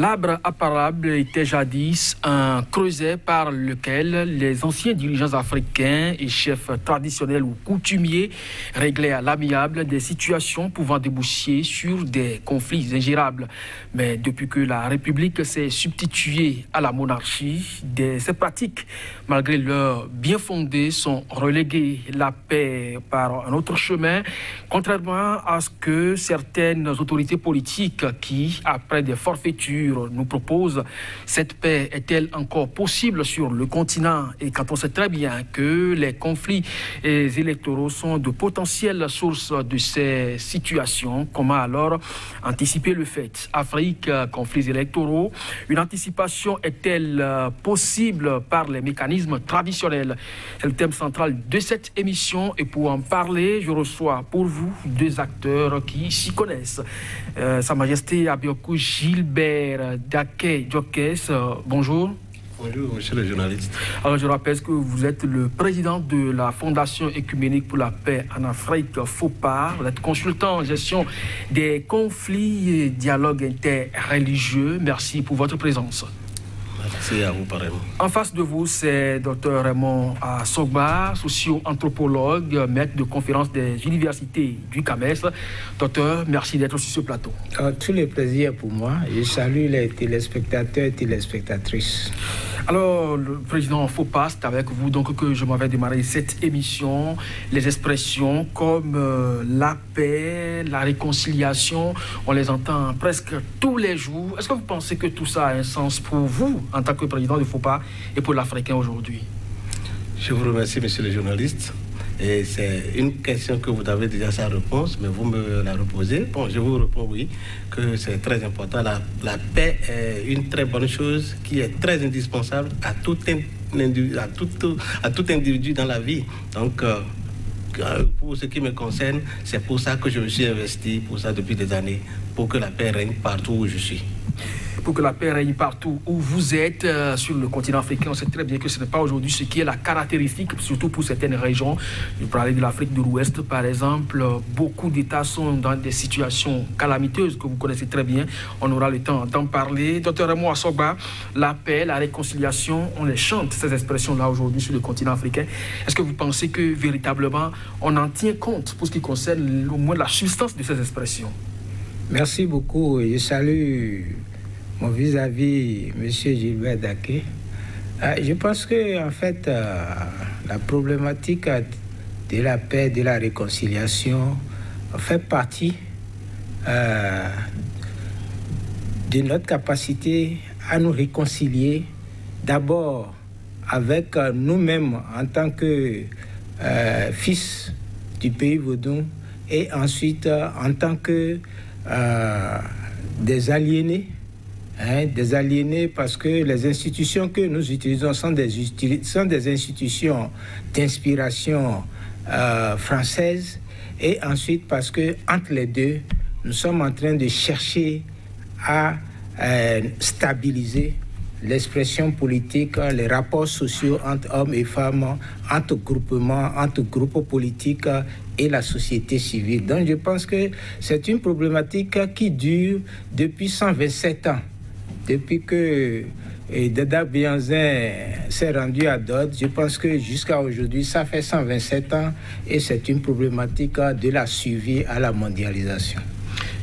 L'arbre imparable était jadis un creuset par lequel les anciens dirigeants africains et chefs traditionnels ou coutumiers réglaient à l'amiable des situations pouvant déboucher sur des conflits ingérables. Mais depuis que la République s'est substituée à la monarchie, ces pratiques, malgré leur bien fondé, sont reléguées. La paix par un autre chemin, contrairement à ce que certaines autorités politiques qui, après des forfaitures, nous propose. Cette paix est-elle encore possible sur le continent? Et quand on sait très bien que les conflits électoraux sont de potentielles sources de ces situations, comment alors anticiper le fait? Afrique, conflits électoraux, une anticipation est-elle possible par les mécanismes traditionnels? C'est le thème central de cette émission et pour en parler, je reçois pour vous deux acteurs qui s'y connaissent. Sa Majesté Abioku Gilbert Daké Jokes, bonjour. Bonjour, monsieur le journaliste. Alors, je rappelle que vous êtes le président de la Fondation Écuménique pour la Paix en Afrique, FOPA. Vous êtes consultant en gestion des conflits et dialogues interreligieux. Merci pour votre présence. Merci à vous, pareillement. En face de vous, c'est Dr Raymond Asogba, socio-anthropologue, maître de conférence des universités du CAMES. Docteur, merci d'être sur ce plateau. Tout le plaisir pour moi. Je salue les téléspectateurs et téléspectatrices. Alors, le président FOPA, c'est avec vous donc que je m'avais démarré cette émission. Les expressions comme la paix, la réconciliation, on les entend presque tous les jours. Est-ce que vous pensez que tout ça a un sens pour vous en tant que président de FOPA et pour l'Africain aujourd'hui? Je vous remercie, monsieur le journaliste. Et c'est une question que vous avez déjà sa réponse, mais vous me la reposez. Bon, je vous réponds oui, que c'est très important. La paix est une très bonne chose qui est très indispensable à tout individu dans la vie. Donc, pour ce qui me concerne, c'est pour ça que je me suis investi pour ça depuis des années, pour que la paix règne partout où je suis. Pour que la paix règne partout où vous êtes sur le continent africain. On sait très bien que ce n'est pas aujourd'hui ce qui est la caractéristique, surtout pour certaines régions. Je parlais de l'Afrique de l'Ouest, par exemple. Beaucoup d'États sont dans des situations calamiteuses que vous connaissez très bien. On aura le temps d'en parler. Dr Raymond Asogba, la paix, la réconciliation, on les chante, ces expressions-là aujourd'hui sur le continent africain. Est-ce que vous pensez que véritablement on en tient compte pour ce qui concerne au moins la substance de ces expressions? Merci beaucoup. Je salue mon vis-à-vis, M. Gilbert Daké. Je pense que, en fait, la problématique de la paix, de la réconciliation fait partie de notre capacité à nous réconcilier d'abord avec nous-mêmes en tant que fils du pays vaudou et ensuite en tant que des aliénés. Des aliénés parce que les institutions que nous utilisons sont des institutions d'inspiration française et ensuite parce que entre les deux, nous sommes en train de chercher à stabiliser l'expression politique, les rapports sociaux entre hommes et femmes, entre groupements, entre groupes politiques et la société civile. Donc je pense que c'est une problématique qui dure depuis 127 ans. Depuis que Dada Bianzin s'est rendu à Dodds, je pense que jusqu'à aujourd'hui, ça fait 127 ans et c'est une problématique de la suivi à la mondialisation.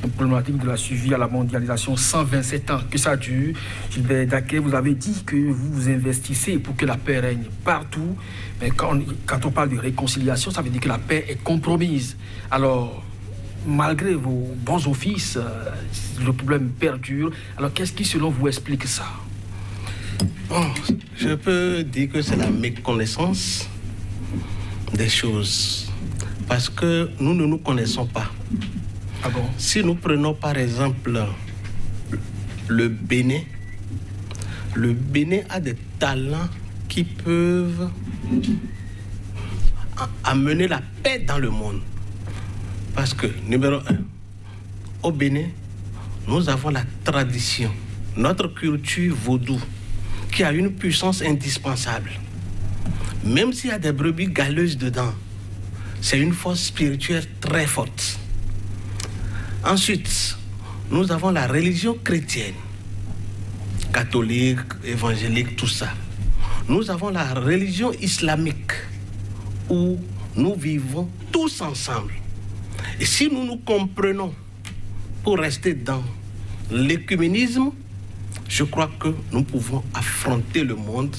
Une problématique de la suivi à la mondialisation, 127 ans que ça dure. Gilbert Daké, vous avez dit que vous vous investissez pour que la paix règne partout. Mais quand on parle de réconciliation, ça veut dire que la paix est compromise. Alors, malgré vos bons offices, le problème perdure. Alors, qu'est-ce qui, selon vous, explique ça? Bon, je peux dire que c'est la méconnaissance des choses. Parce que nous ne nous connaissons pas. Ah bon? Si nous prenons par exemple le Bénin a des talents qui peuvent amener la paix dans le monde. Parce que, numéro 1, au Bénin, nous avons la tradition, notre culture vaudou, qui a une puissance indispensable. Même s'il y a des brebis galeuses dedans, c'est une force spirituelle très forte. Ensuite, nous avons la religion chrétienne, catholique, évangélique, tout ça. Nous avons la religion islamique où nous vivons tous ensemble. Et si nous nous comprenons pour rester dans l'écuménisme, je crois que nous pouvons affronter le monde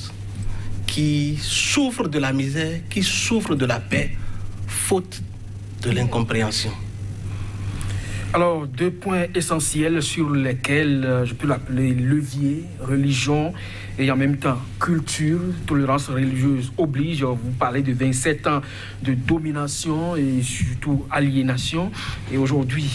qui souffre de la misère, qui souffre de la paix, faute de l'incompréhension. Alors, 2 points essentiels sur lesquels je peux l'appeler levier, religion et en même temps culture, tolérance religieuse oblige. Vous parlez de 27 ans de domination et surtout aliénation. Et aujourd'hui,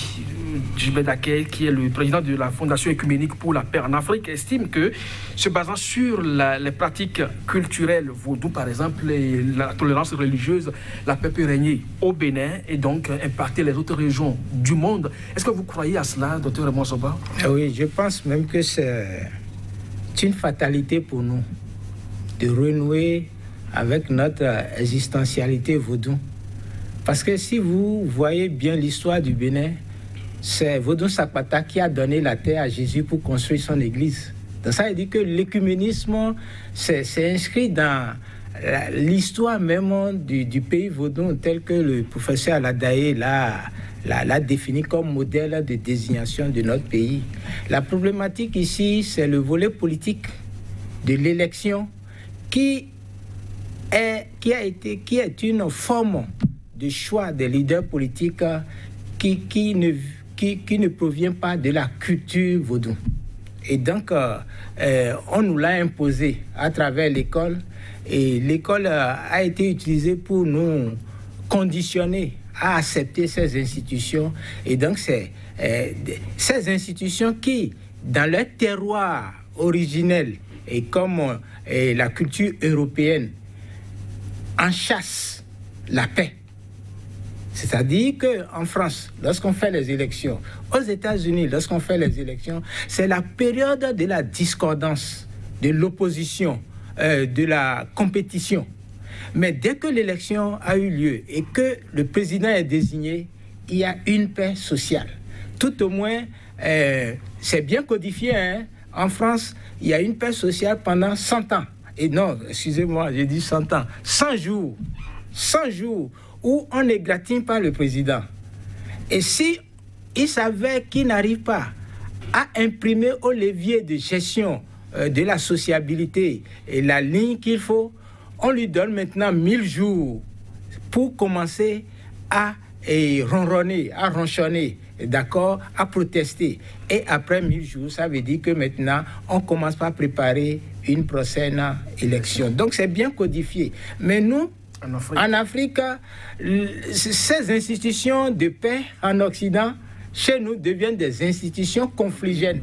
Djibé Dakel, qui est le président de la Fondation Écuménique pour la paix en Afrique, estime que, se basant sur les pratiques culturelles vaudou, par exemple, et la tolérance religieuse, la paix peut régner au Bénin et donc impacter les autres régions du monde. Est-ce que vous croyez à cela, Dr. Raymond Soba? Oui, je pense même que c'est une fatalité pour nous de renouer avec notre existentialité vaudou. Parce que si vous voyez bien l'histoire du Bénin, c'est Vodou Sakpata qui a donné la terre à Jésus pour construire son église. Donc ça veut dire que l'écuménisme, c'est inscrit dans l'histoire même du pays vaudou tel que le professeur Aladaye l'a défini comme modèle de désignation de notre pays. La problématique ici, c'est le volet politique de l'élection qui est une forme de choix des leaders politiques qui ne provient pas de la culture vaudou. Et donc, on nous l'a imposé à travers l'école. Et l'école a été utilisée pour nous conditionner à accepter ces institutions. Et donc, c'est ces institutions qui, dans leur terroir originel, et comme la culture européenne, enchassent la paix. C'est-à-dire qu'en France, lorsqu'on fait les élections, aux États-Unis, lorsqu'on fait les élections, c'est la période de la discordance, de l'opposition, de la compétition. Mais dès que l'élection a eu lieu et que le président est désigné, il y a une paix sociale. Tout au moins, c'est bien codifié. Hein? En France, il y a une paix sociale pendant 100 ans. Et non, excusez-moi, j'ai dit 100 ans. 100 jours. 100 jours où on n'égratine pas le président. Et si il s'avère qu'il n'arrive pas à imprimer au levier de gestion de la sociabilité et la ligne qu'il faut, on lui donne maintenant 1000 jours pour commencer à ronronner, à ronchonner, d'accord, à protester. Et après 1000 jours, ça veut dire que maintenant, on commence par préparer une prochaine élection. Donc, c'est bien codifié. Mais nous, en Afrique, ces institutions de paix en Occident, chez nous, deviennent des institutions confligènes.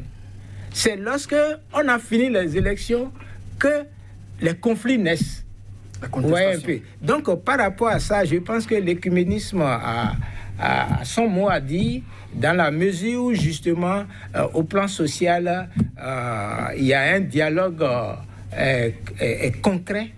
C'est lorsque on a fini les élections que les conflits naissent. Ouais, un peu. Donc, par rapport à ça, je pense que l'écuménisme a son mot à dire, dans la mesure où, justement, au plan social, il y a un dialogue concret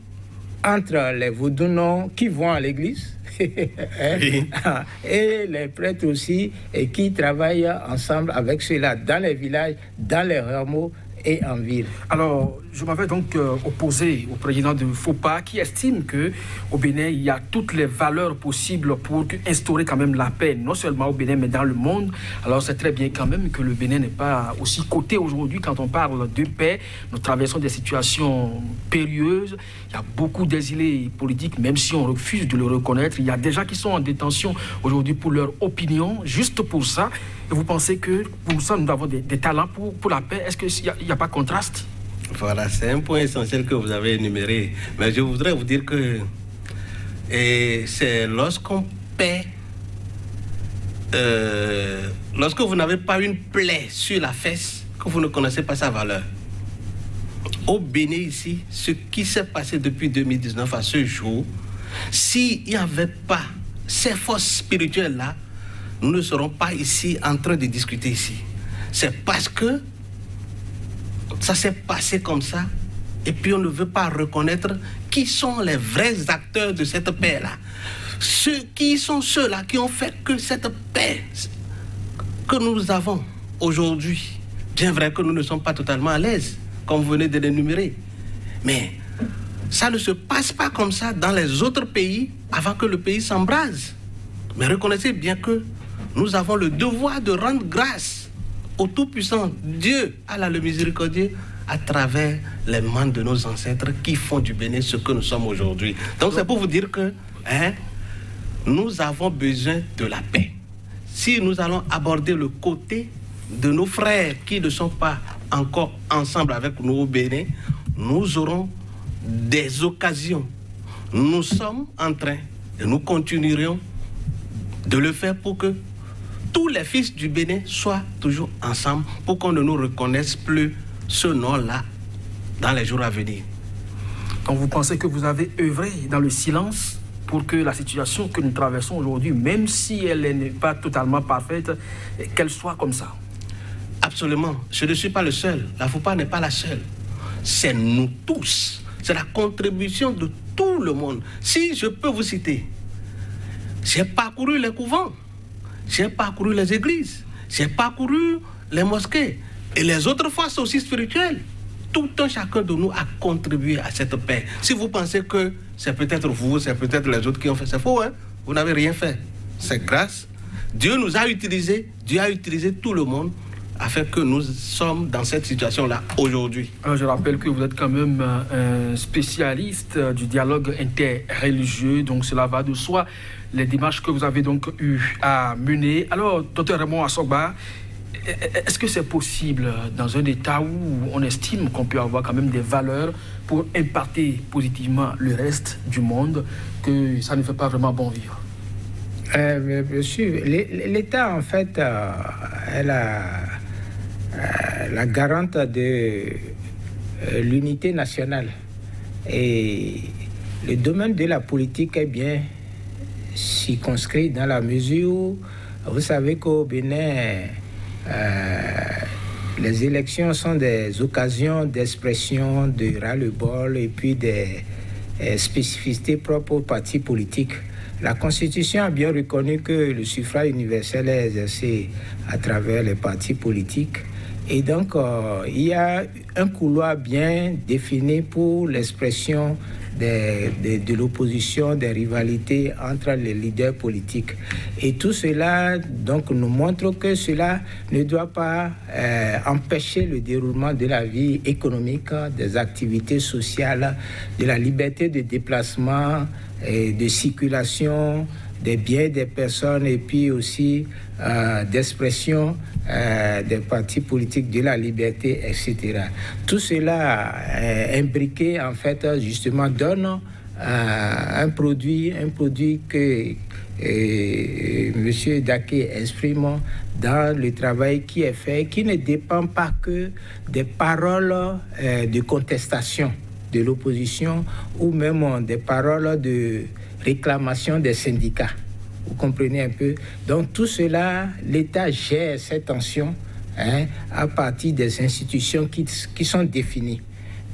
entre les vaudounos qui vont à l'église et les prêtres aussi, et qui travaillent ensemble avec ceux-là dans les villages, dans les hameaux et en ville. Alors, je m'avais donc opposé au président de FOPA qui estime qu'au Bénin, il y a toutes les valeurs possibles pour instaurer quand même la paix, non seulement au Bénin, mais dans le monde. Alors, c'est très bien quand même que le Bénin n'est pas aussi coté aujourd'hui quand on parle de paix. Nous traversons des situations périlleuses. Il y a beaucoup d'exilés politiques, même si on refuse de le reconnaître. Il y a des gens qui sont en détention aujourd'hui pour leur opinion, juste pour ça. Et vous pensez que pour ça, nous avons des talents pour la paix? Est-ce qu'il n'y a pas contraste? Voilà, c'est un point essentiel que vous avez énuméré. Mais je voudrais vous dire que c'est lorsqu'on paie, lorsque vous n'avez pas une plaie sur la fesse, que vous ne connaissez pas sa valeur. Au Bénin ici, ce qui s'est passé depuis 2019 à ce jour, s'il n'y avait pas ces forces spirituelles-là, nous ne serons pas ici en train de discuter ici. C'est parce que ça s'est passé comme ça, et puis on ne veut pas reconnaître qui sont les vrais acteurs de cette paix-là. Qui sont ceux-là qui ont fait que cette paix que nous avons aujourd'hui, bien vrai que nous ne sommes pas totalement à l'aise, comme vous venez de l'énumérer. Mais ça ne se passe pas comme ça dans les autres pays avant que le pays s'embrase. Mais reconnaissez bien que nous avons le devoir de rendre grâce au Tout-Puissant, Dieu, Allah le Miséricordieux, à travers les mains de nos ancêtres qui font du Bénin ce que nous sommes aujourd'hui. Donc c'est pour vous dire que nous avons besoin de la paix. Si nous allons aborder le côté de nos frères qui ne sont pas encore ensemble avec nous au Bénin, nous aurons des occasions. Nous sommes en train et nous continuerons de le faire pour que tous les fils du Bénin soient toujours ensemble, pour qu'on ne nous reconnaisse plus ce nom-là dans les jours à venir. Donc vous pensez que vous avez œuvré dans le silence pour que la situation que nous traversons aujourd'hui, même si elle n'est pas totalement parfaite, qu'elle soit comme ça? Absolument. Je ne suis pas le seul. La FOPA n'est pas la seule. C'est nous tous. C'est la contribution de tout le monde. Si je peux vous citer, j'ai parcouru les couvents, j'ai parcouru les églises, j'ai parcouru les mosquées et les autres forces aussi spirituelles. Tout un chacun de nous a contribué à cette paix. Si vous pensez que c'est peut-être vous, c'est peut-être les autres qui ont fait, c'est faux, hein? Vous n'avez rien fait. C'est grâce. Dieu nous a utilisés, Dieu a utilisé tout le monde afin que nous sommes dans cette situation-là aujourd'hui. Alors je rappelle que vous êtes quand même un spécialiste du dialogue interreligieux, donc cela va de soi, les démarches que vous avez donc eu à mener. Alors, Dr Raymond Assogba, est-ce que c'est possible dans un État où on estime qu'on peut avoir quand même des valeurs pour impacter positivement le reste du monde, que ça ne fait pas vraiment bon vivre? Bien sûr, l'État en fait est la garante de l'unité nationale. Et le domaine de la politique est bien circonscrit dans la mesure où vous savez qu'au Bénin, les élections sont des occasions d'expression, de ras-le-bol et puis des spécificités propres aux partis politiques. La Constitution a bien reconnu que le suffrage universel est exercé à travers les partis politiques. Et donc, il y a un couloir bien défini pour l'expression de l'opposition, des rivalités entre les leaders politiques. Et tout cela donc, nous montre que cela ne doit pas empêcher le déroulement de la vie économique, des activités sociales, de la liberté de déplacement et de circulation des biens des personnes et puis aussi d'expression des partis politiques, de la liberté, etc. Tout cela imbriqué, en fait, justement, donne un produit que M. Daké exprime dans le travail qui est fait, qui ne dépend pas que des paroles de contestation de l'opposition ou même des paroles de réclamation des syndicats. Vous comprenez un peu? Donc tout cela, l'État gère cette tension à partir des institutions qui sont définies.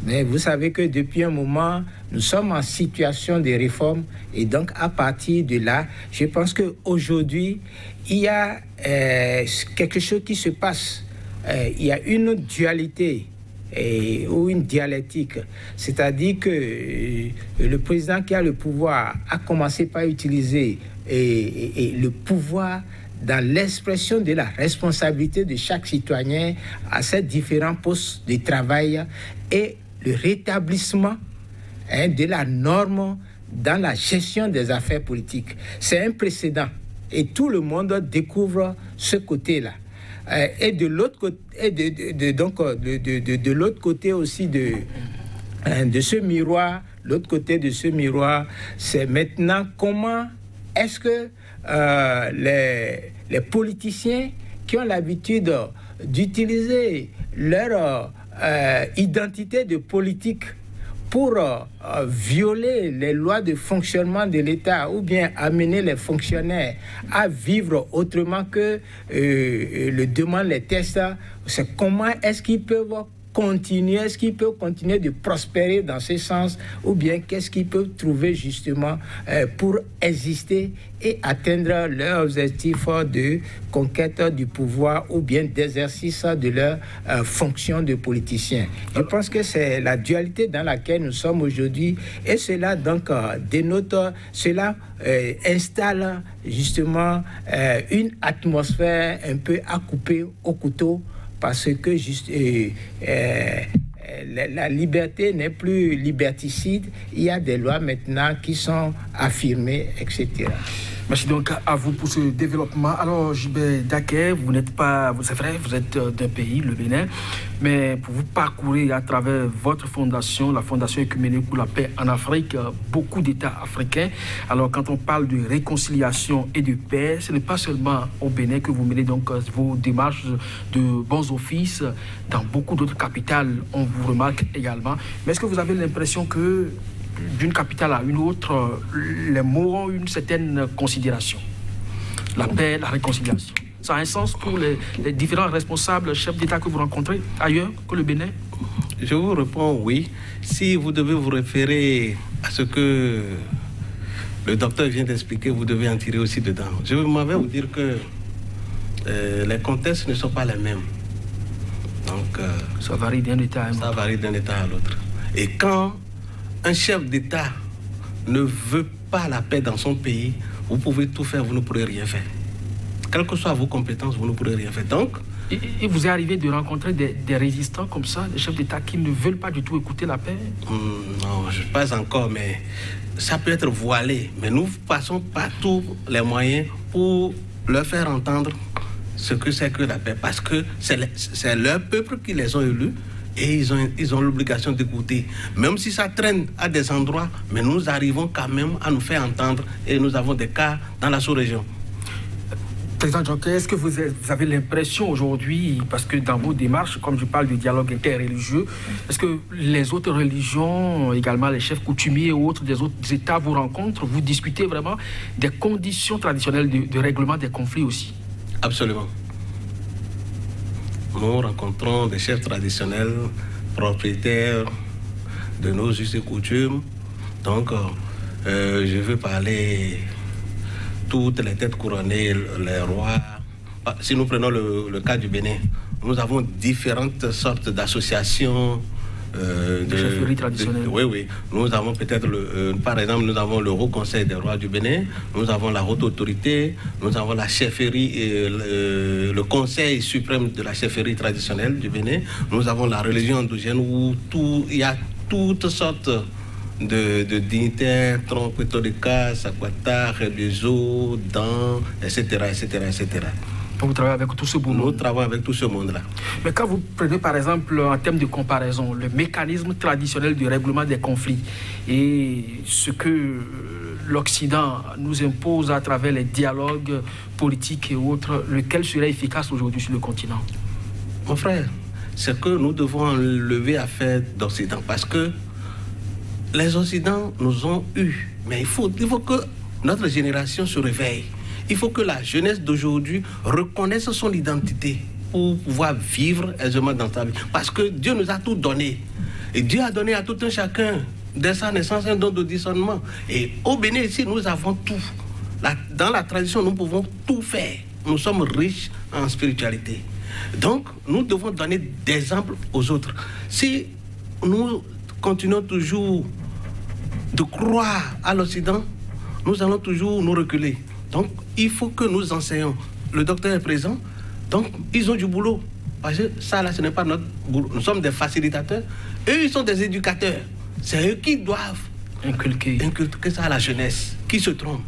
Mais vous savez que depuis un moment, nous sommes en situation de réforme et donc à partir de là, je pense qu'aujourd'hui, il y a quelque chose qui se passe. Il y a une dualité ou une dialectique. C'est-à-dire que le président qui a le pouvoir a commencé par utiliser le pouvoir dans l'expression de la responsabilité de chaque citoyen à ces différents postes de travail et le rétablissement de la norme dans la gestion des affaires politiques. C'est un précédent et tout le monde découvre ce côté-là. Et de l'autre côté, de l'autre côté aussi de ce miroir, l'autre côté de ce miroir, c'est maintenant comment est-ce que les politiciens qui ont l'habitude d'utiliser leur identité de politique pour violer les lois de fonctionnement de l'État ou bien amener les fonctionnaires à vivre autrement que le demandent les tests, c'est comment est-ce qu'ils peuvent continuer, est-ce qu'ils peuvent continuer de prospérer dans ce sens, ou bien qu'est-ce qu'ils peuvent trouver justement pour exister et atteindre leurs objectifs de conquête du pouvoir ou bien d'exercice de leur fonction de politicien. Je pense que c'est la dualité dans laquelle nous sommes aujourd'hui, et cela donc dénote, cela installe justement une atmosphère un peu à couper au couteau, parce que la liberté n'est plus liberticide, il y a des lois maintenant qui sont affirmées, etc. Merci donc à vous pour ce développement. Alors, Gilbert Daquet, vous n'êtes pas, c'est vrai, vous êtes d'un pays, le Bénin, mais pour vous parcourir à travers votre fondation, la Fondation Œcuménique pour la paix en Afrique, beaucoup d'États africains. Alors, quand on parle de réconciliation et de paix, ce n'est pas seulement au Bénin que vous menez donc vos démarches de bons offices. Dans beaucoup d'autres capitales, on vous remarque également. Mais est-ce que vous avez l'impression que d'une capitale à une autre, les mots ont une certaine considération? La paix, la réconciliation. Ça a un sens pour les différents responsables, chefs d'État que vous rencontrez ailleurs que le Bénin? Je vous réponds oui. Si vous devez vous référer à ce que le docteur vient d'expliquer, vous devez en tirer aussi dedans. Je m'avais vous dire que les contextes ne sont pas les mêmes. Donc, ça varie d'un État à l'autre. Ça varie d'un État à l'autre. Et quand un chef d'État ne veut pas la paix dans son pays, vous pouvez tout faire, vous ne pourrez rien faire. Quelles que soient vos compétences, vous ne pourrez rien faire. Donc, et vous est arrivé de rencontrer des résistants comme ça, des chefs d'État qui ne veulent pas du tout écouter la paix? Non, pas encore, mais ça peut être voilé. Mais nous passons par tous les moyens pour leur faire entendre ce que c'est que la paix. Parce que c'est leur peuple qui les ont élus. Et ils ont l'obligation d'écouter. Même si ça traîne à des endroits, mais nous arrivons quand même à nous faire entendre. Et nous avons des cas dans la sous-région. Président Jonquet, est-ce que vous avez l'impression aujourd'hui, parce que dans vos démarches, comme je parle du dialogue interreligieux, est-ce que les autres religions, également les chefs coutumiers et autres des autres États vous rencontrent, vous discutez vraiment des conditions traditionnelles de règlement des conflits aussi? Absolument. Nous rencontrons des chefs traditionnels, propriétaires de nos us et coutumes. Donc, je veux parler toutes les têtes couronnées, les rois. Si nous prenons le cas du Bénin, nous avons différentes sortes d'associations. De chefferie traditionnelle. Oui. Nous avons peut-être, par exemple, nous avons le Haut Conseil des rois du Bénin, nous avons la Haute Autorité, nous avons la chefferie, le Conseil suprême de la chefferie traditionnelle du Bénin, nous avons la religion endogène où il y a toutes sortes de dignitaires, Trompetolika, Sakwata, Rebezo, Dan, etc., etc., etc. Vous travaillez avec tout ce monde? Nous travaillons avec tout ce monde-là. Mais quand vous prenez par exemple en termes de comparaison le mécanisme traditionnel du règlement des conflits et ce que l'Occident nous impose à travers les dialogues politiques et autres, lequel serait efficace aujourd'hui sur le continent? Mon frère, c'est que nous devons enlever affaire d'Occident parce que les Occidents nous ont eus. Mais il faut que notre génération se réveille. Il faut que la jeunesse d'aujourd'hui reconnaisse son identité pour pouvoir vivre aisément dans sa vie. Parce que Dieu nous a tout donné. Et Dieu a donné à tout un chacun, dès sa naissance, un don de discernement. Et au Bénin, ici, nous avons tout. Dans la tradition, nous pouvons tout faire. Nous sommes riches en spiritualité. Donc, nous devons donner des exemples aux autres. Si nous continuons toujours de croire à l'Occident, nous allons toujours nous reculer. Donc, il faut que nous enseignons. Le docteur est présent, donc ils ont du boulot. Parce que ça, là, ce n'est pas notre boulot. Nous sommes des facilitateurs. Eux, ils sont des éducateurs. C'est eux qui doivent inculquer ça à la jeunesse, qui se trompe.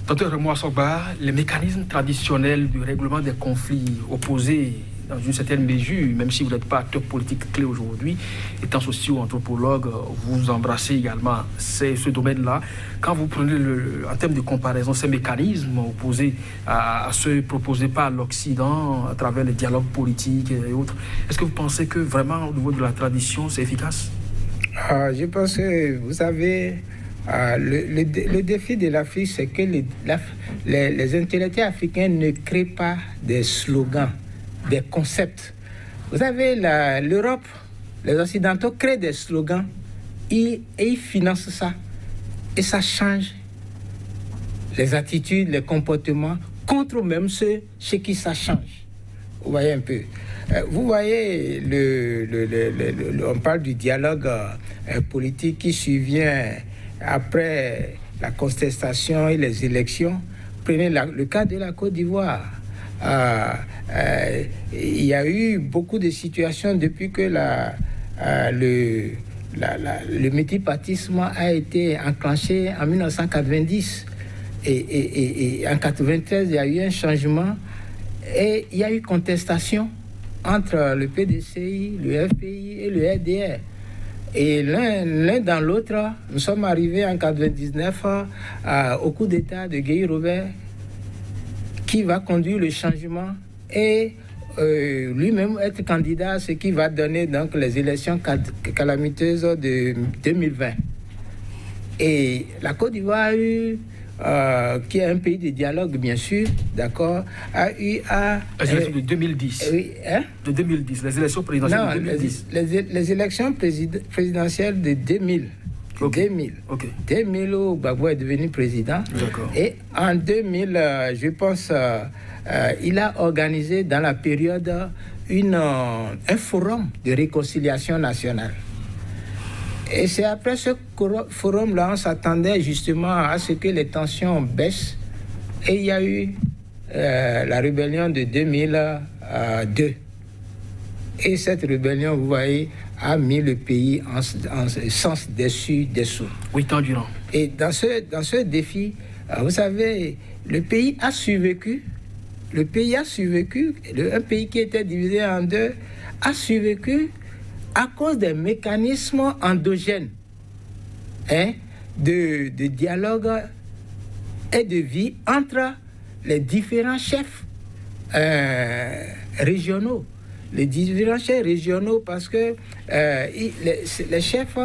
Docteur Remois Sogba, les mécanismes traditionnels du règlement des conflits opposés dans une certaine mesure, même si vous n'êtes pas acteur politique clé aujourd'hui, étant socio-anthropologue, vous embrassez également ce domaine-là. Quand vous prenez en termes de comparaison ces mécanismes opposés à ceux proposés par l'Occident à travers les dialogues politiques et autres, est-ce que vous pensez que vraiment au niveau de la tradition, c'est efficace? Je pense que, vous savez, le défi de l'Afrique, c'est que les intellectuels africains ne créent pas des slogans, des concepts. Vous savez, l'Europe les Occidentaux créent des slogans et ils financent ça. Et ça change les attitudes, les comportements contre même ceux chez qui ça change. Vous voyez un peu. Vous voyez, on parle du dialogue politique qui survient après la contestation et les élections. Prenez le cas de la Côte d'Ivoire. Il y a eu beaucoup de situations depuis que le multipartisme a été enclenché en 1990. Et en 1993, il y a eu un changement et il y a eu contestation entre le PDCI, le FPI et le RDR. Et l'un dans l'autre, nous sommes arrivés en 1999 au coup d'État de Guy Robert qui va conduire le changement et lui-même être candidat, ce qui va donner donc les élections calamiteuses de 2020. Et la Côte d'Ivoire a eu, qui est un pays de dialogue bien sûr, d'accord, a eu les élections de 2010. Oui, hein? De 2010, les élections présidentielles de 2010. Les élections présidentielles de 2000. Okay. 2000 où Gbagbo est devenu président. Et en 2000, je pense, il a organisé dans la période un forum de réconciliation nationale. Et c'est après ce forum-là, on s'attendait justement à ce que les tensions baissent. Et il y a eu la rébellion de 2002. Et cette rébellion, vous voyez, a mis le pays en sens dessus-dessous. 8 ans durant. Et dans ce défi, vous savez, le pays a survécu. Le pays a survécu. Un pays qui était divisé en deux a survécu à cause des mécanismes endogènes, de dialogue et de vie entre les différents chefs régionaux. Les différents chefs régionaux, parce que les chefs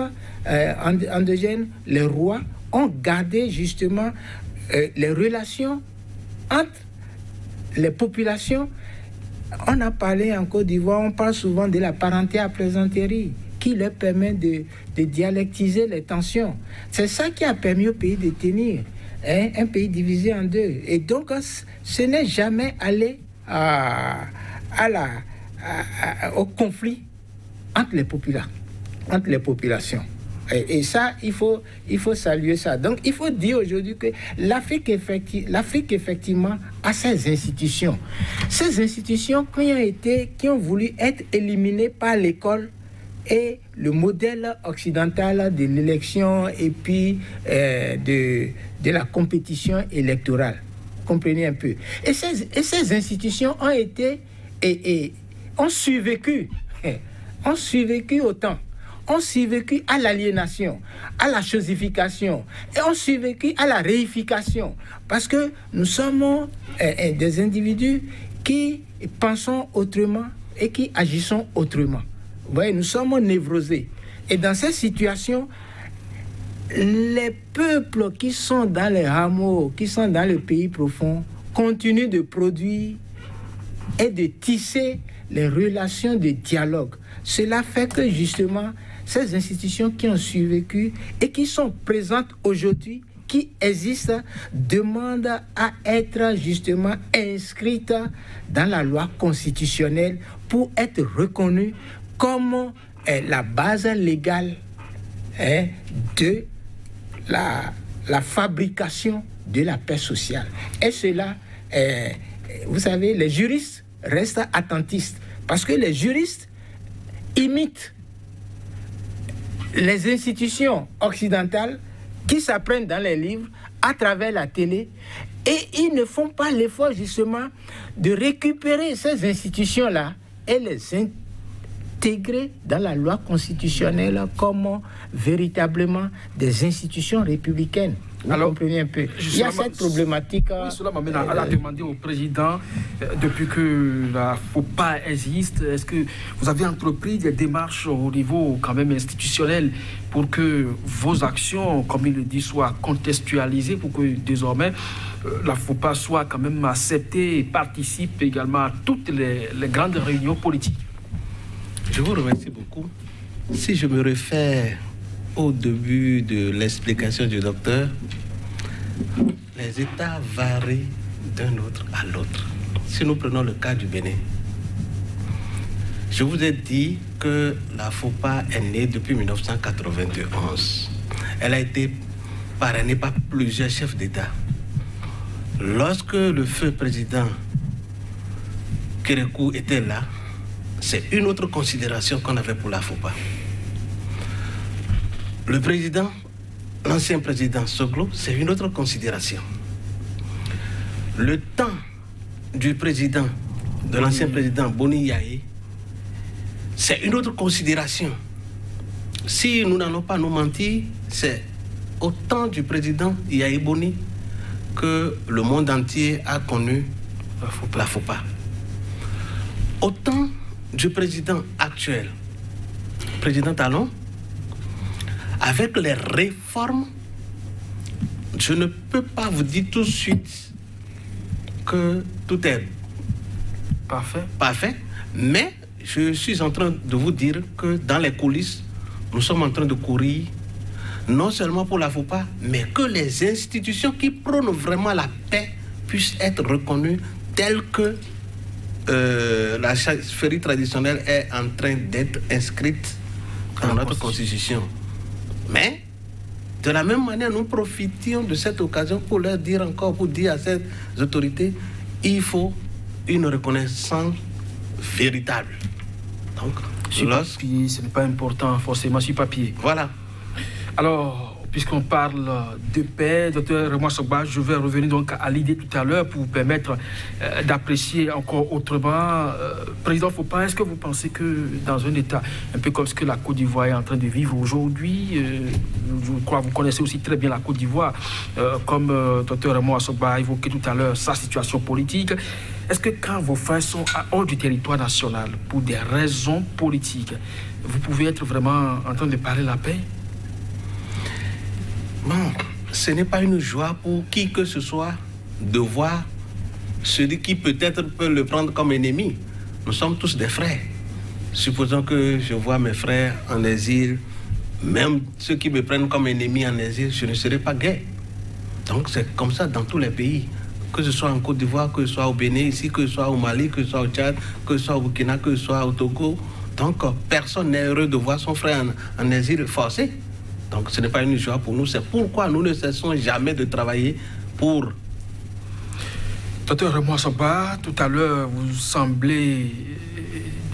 endogènes, les rois, ont gardé justement les relations entre les populations. On a parlé en Côte d'Ivoire, on parle souvent de la parenté à plaisanterie qui leur permet de dialectiser les tensions. C'est ça qui a permis au pays de tenir, un pays divisé en deux. Et donc, ce n'est jamais allé au conflit entre les populations. Et ça, il faut saluer ça. Donc, il faut dire aujourd'hui que l'Afrique, effectivement, a ses institutions. Ces institutions qui ont voulu être éliminées par l'école et le modèle occidental de l'élection et puis de la compétition électorale. Comprenez un peu. Et ces institutions ont été ont survécu au temps. On survécu à l'aliénation, à la chosification, et on survécu à la réification. Parce que nous sommes des individus qui pensons autrement et qui agissons autrement. Vous voyez, nous sommes névrosés. Et dans cette situation, les peuples qui sont dans les hameaux, qui sont dans le pays profond, continuent de produire et de tisser les relations de dialogue. Cela fait que justement, ces institutions qui ont survécu et qui sont présentes aujourd'hui, qui existent, demandent à être justement inscrites dans la loi constitutionnelle pour être reconnues comme la base légale de la fabrication de la paix sociale. Et cela, vous savez, les juristes restent attentistes parce que les juristes imitent les institutions occidentales qui s'apprennent dans les livres, à travers la télé, et ils ne font pas l'effort justement de récupérer ces institutions-là et les intégrer dans la loi constitutionnelle comme véritablement des institutions républicaines. Vous comprenez un peu. Il y a cette problématique. Oui, cela m'amène à demander au président, depuis que la FOPA existe, est-ce que vous avez entrepris des démarches au niveau quand même institutionnel pour que vos actions, comme il le dit, soient contextualisées, pour que désormais la FOPA soit quand même acceptée et participe également à toutes les grandes réunions politiques? Je vous remercie beaucoup. Si je me réfère au début de l'explication du docteur, les États varient d'un autre à l'autre. Si nous prenons le cas du Bénin, je vous ai dit que la FOPA est née depuis 1991. Elle a été parrainée par plusieurs chefs d'État. Lorsque le feu président Kérékou était là, c'est une autre considération qu'on avait pour la FOPA. Le président, l'ancien président Soglo, c'est une autre considération. Le temps du président, de l'ancien président Boni Yaye, c'est une autre considération. Si nous n'allons pas nous mentir, c'est au temps du président Yaye Boni que le monde entier a connu la FOPA. Au temps du président actuel, président Talon, avec les réformes, je ne peux pas vous dire tout de suite que tout est parfait, mais je suis en train de vous dire que dans les coulisses, nous sommes en train de courir, non seulement pour la FOPA, mais que les institutions qui prônent vraiment la paix puissent être reconnues telles que la chefferie traditionnelle est en train d'être inscrite dans notre constitution. Mais, de la même manière, nous profitions de cette occasion pour leur dire encore, pour dire à ces autorités, il faut une reconnaissance véritable. Donc, sur papier, ce n'est pas important forcément sur papier. Voilà. Alors, puisqu'on parle de paix, docteur Raymond Assogba, je vais revenir donc à l'idée tout à l'heure pour vous permettre d'apprécier encore autrement. Président Fopa, est-ce que vous pensez que dans un État un peu comme ce que la Côte d'Ivoire est en train de vivre aujourd'hui, je crois que vous connaissez aussi très bien la Côte d'Ivoire, comme docteur Raymond Assogba a évoqué tout à l'heure sa situation politique, est-ce que quand vos frères sont hors du territoire national pour des raisons politiques, vous pouvez être vraiment en train de parler la paix? Bon, ce n'est pas une joie pour qui que ce soit de voir celui qui peut-être peut le prendre comme ennemi. Nous sommes tous des frères. Supposons que je vois mes frères en exil, même ceux qui me prennent comme ennemi en exil, je ne serai pas gai. Donc c'est comme ça dans tous les pays. Que ce soit en Côte d'Ivoire, que ce soit au Bénin, ici, que ce soit au Mali, que ce soit au Tchad, que ce soit au Burkina, que ce soit au Togo. Donc personne n'est heureux de voir son frère en exil forcé. Donc ce n'est pas une joie pour nous, c'est pourquoi nous ne cessons jamais de travailler pour... Docteur Raymond Assogba, tout à l'heure, vous semblez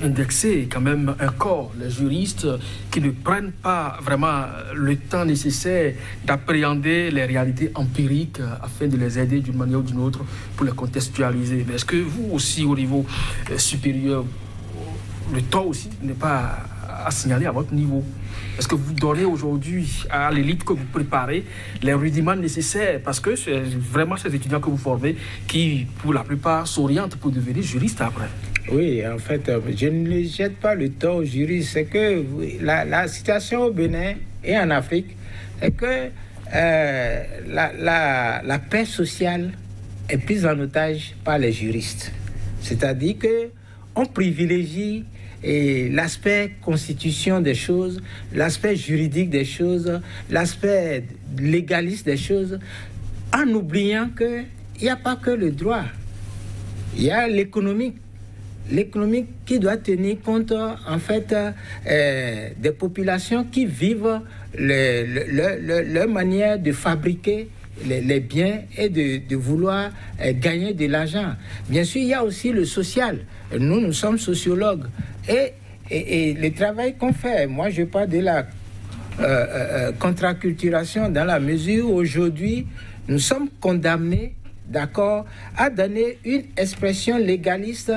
indexer quand même un corps, les juristes, qui ne prennent pas vraiment le temps nécessaire d'appréhender les réalités empiriques afin de les aider d'une manière ou d'une autre pour les contextualiser. Mais est-ce que vous aussi, au niveau supérieur, le temps aussi n'est pas à signaler à votre niveau? Est-ce que vous donnez aujourd'hui à l'élite que vous préparez les rudiments nécessaires? Parce que c'est vraiment ces étudiants que vous formez qui, pour la plupart, s'orientent pour devenir juristes après. Oui, en fait, je ne jette pas le tort aux juristes. C'est que la situation au Bénin et en Afrique, c'est que la paix sociale est prise en otage par les juristes. C'est-à-dire qu'on privilégie et l'aspect constitution des choses, l'aspect juridique des choses, l'aspect légaliste des choses, en oubliant qu'il n'y a pas que le droit. Il y a l'économique. L'économique qui doit tenir compte, en fait, des populations qui vivent leur manière de fabriquer les biens et de vouloir gagner de l'argent. Bien sûr, il y a aussi le social. Nous sommes sociologues. Et le travail qu'on fait, moi je parle de la contraculturation dans la mesure où aujourd'hui nous sommes condamnés, d'accord, à donner une expression légaliste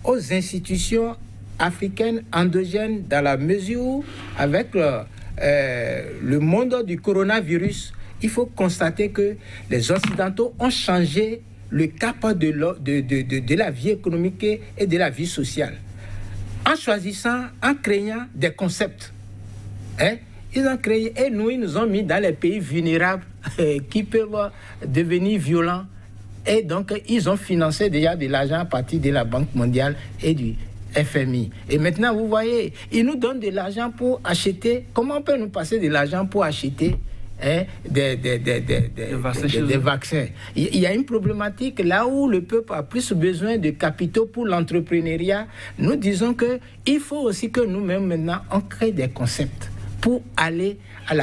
aux institutions africaines endogènes dans la mesure où, avec le monde du coronavirus, il faut constater que les Occidentaux ont changé le cap de la vie économique et de la vie sociale. En choisissant, en créant des concepts. Hein? Ils ont créé, et ils nous ont mis dans les pays vulnérables qui peuvent devenir violents. Et donc, ils ont financé déjà de l'argent à partir de la Banque mondiale et du FMI. Et maintenant, vous voyez, ils nous donnent de l'argent pour acheter. Comment on peut nous passer de l'argent pour acheter des vaccins? Il y a une problématique là où le peuple a plus besoin de capitaux pour l'entrepreneuriat. Nous disons qu'il faut aussi que nous-mêmes maintenant, on crée des concepts pour aller à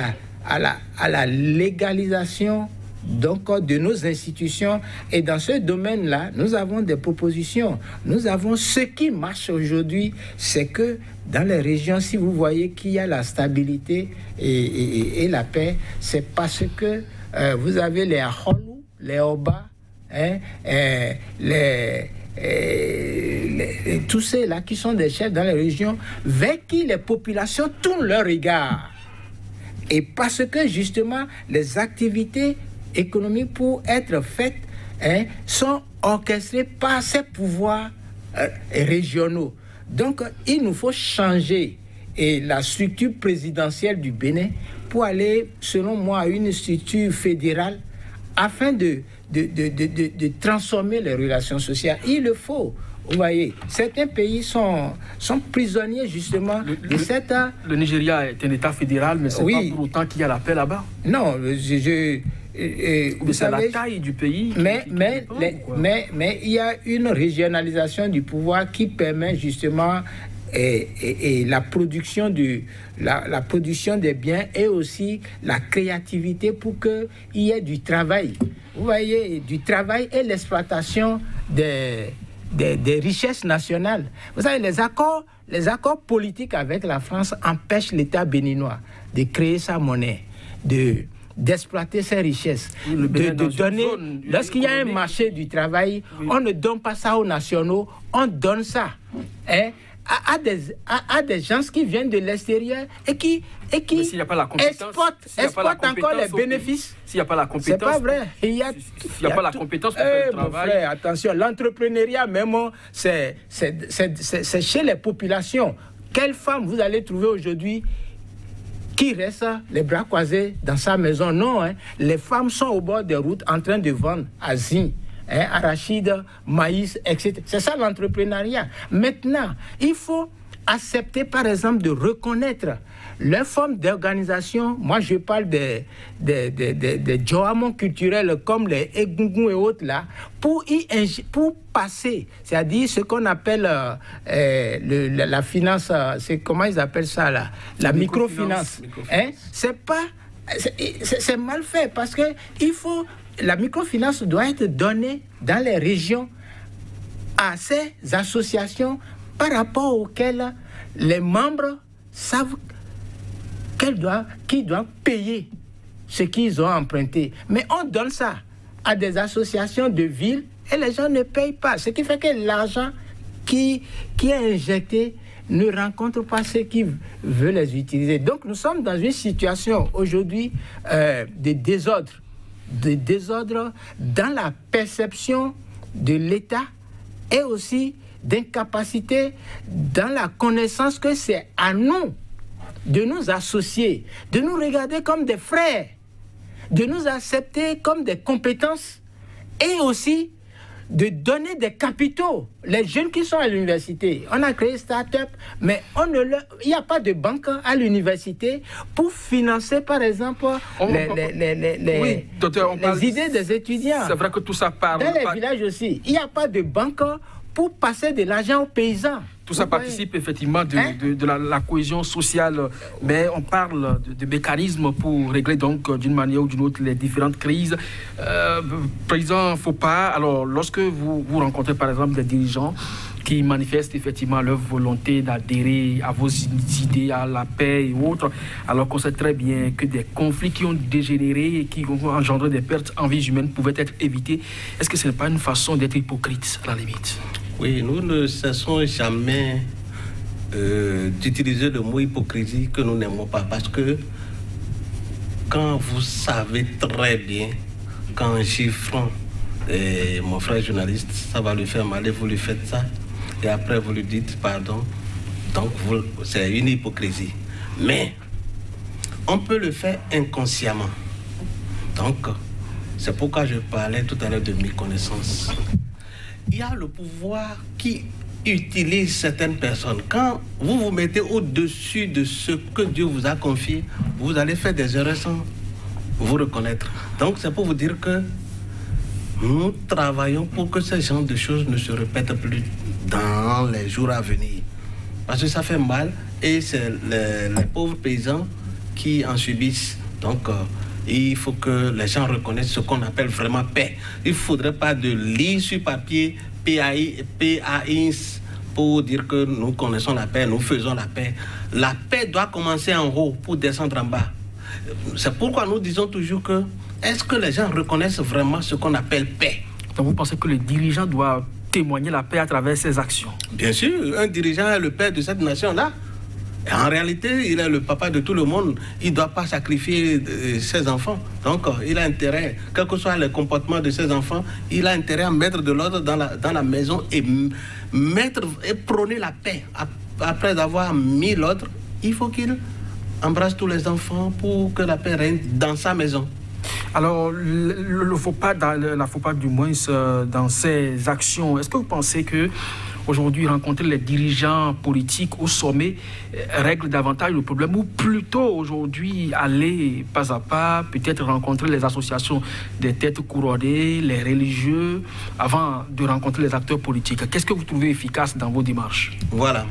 la légalisation donc de nos institutions. Et dans ce domaine-là, nous avons des propositions. Nous avons ce qui marche aujourd'hui, c'est que dans les régions, si vous voyez qu'il y a la stabilité et la paix, c'est parce que vous avez les Aholou, les Oba, tous ceux-là qui sont des chefs dans les régions, vers qui les populations tournent leur regard. Et parce que justement, les activités économiques pour être faites sont orchestrées par ces pouvoirs régionaux. Donc, il nous faut changer la structure présidentielle du Bénin pour aller, selon moi, à une structure fédérale afin de transformer les relations sociales. Il le faut. Vous voyez, certains pays sont prisonniers justement de cette... Le Nigeria est un État fédéral, mais c'est pas pour autant qu'il y a la paix là-bas. Non, c'est la taille du pays. Mais il y a une régionalisation du pouvoir qui permet justement la production des biens et aussi la créativité pour qu'il y ait du travail. Vous voyez, du travail et l'exploitation des richesses nationales. Vous savez, les accords politiques avec la France empêchent l'État béninois de créer sa monnaie, d'exploiter ses richesses, de donner... Lorsqu'il y a un marché du travail, on ne donne pas ça aux nationaux, on donne ça à des gens qui viennent de l'extérieur et qui exportent encore les bénéfices. S'il n'y a pas la compétence... C'est pas vrai. S'il n'y a pas la compétence pour faire le travail... Frère, attention, l'entrepreneuriat même, c'est chez les populations. Quelle femme vous allez trouver aujourd'hui qui reste les bras croisés dans sa maison? Non, les femmes sont au bord des routes en train de vendre azim, arachide, maïs, etc. C'est ça l'entrepreneuriat. Maintenant, il faut accepter, par exemple, de reconnaître les formes d'organisation. Moi, je parle des joamons culturels comme les Egungun et autres là, pour passer, c'est-à-dire ce qu'on appelle la finance, c'est comment ils appellent ça là, la microfinance. C'est mal fait parce que la microfinance doit être donnée dans les régions à ces associations par rapport auxquelles les membres savent qu'ils doivent payer ce qu'ils ont emprunté. Mais on donne ça à des associations de villes et les gens ne payent pas. Ce qui fait que l'argent qui est injecté ne rencontre pas ceux qui veulent les utiliser. Donc nous sommes dans une situation aujourd'hui de désordre dans la perception de l'État et aussi d'incapacité dans la connaissance que c'est à nous de nous associer, de nous regarder comme des frères, de nous accepter comme des compétences et aussi de donner des capitaux. Les jeunes qui sont à l'université, on a créé start-up, mais il n'y a pas de banque à l'université pour financer, par exemple, les idées des étudiants. C'est vrai que tout ça part. Dans les villages aussi, il n'y a pas de banque pour passer de l'argent aux paysans. Tout ça participe effectivement de la cohésion sociale, mais on parle de mécanismes pour régler donc d'une manière ou d'une autre les différentes crises. Président Fopa, alors lorsque vous rencontrez par exemple des dirigeants qui manifestent effectivement leur volonté d'adhérer à vos idées, à la paix et autres, alors qu'on sait très bien que des conflits qui ont dégénéré et qui ont engendré des pertes en vies humaines pouvaient être évités, est-ce que ce n'est pas une façon d'être hypocrite à la limite? Oui, nous ne cessons jamais d'utiliser le mot hypocrisie que nous n'aimons pas, parce que quand vous savez très bien qu'en chiffrant mon frère journaliste, ça va lui faire mal et vous lui faites ça, et après vous lui dites pardon, donc c'est une hypocrisie. Mais on peut le faire inconsciemment. Donc, c'est pourquoi je parlais tout à l'heure de méconnaissance. Il y a le pouvoir qui utilise certaines personnes, quand vous vous mettez au-dessus de ce que Dieu vous a confié, vous allez faire des erreurs sans vous reconnaître. Donc c'est pour vous dire que nous travaillons pour que ce genre de choses ne se répètent plus dans les jours à venir. Parce que ça fait mal et c'est les pauvres paysans qui en subissent. Donc il faut que les gens reconnaissent ce qu'on appelle vraiment paix. Il ne faudrait pas de lire sur papier PAIS pour dire que nous connaissons la paix, nous faisons la paix. La paix doit commencer en haut pour descendre en bas. C'est pourquoi nous disons toujours que est-ce que les gens reconnaissent vraiment ce qu'on appelle paix? Donc vous pensez que le dirigeant doit témoigner la paix à travers ses actions? Bien sûr, un dirigeant est le père de cette nation-là. Et en réalité, il est le papa de tout le monde. Il ne doit pas sacrifier ses enfants. Donc, il a intérêt, quel que soit le comportement de ses enfants, il a intérêt à mettre de l'ordre dans la maison et prôner la paix. Après avoir mis l'ordre, il faut qu'il embrasse tous les enfants pour que la paix règne dans sa maison. Alors, le faux pas, la faux pas du moins dans ces actions, est-ce que vous pensez que aujourd'hui, rencontrer les dirigeants politiques au sommet règle davantage le problème, ou plutôt aujourd'hui aller pas à pas, peut-être rencontrer les associations des têtes couronnées, les religieux, avant de rencontrer les acteurs politiques? Qu'est-ce que vous trouvez efficace dans vos démarches? Voilà.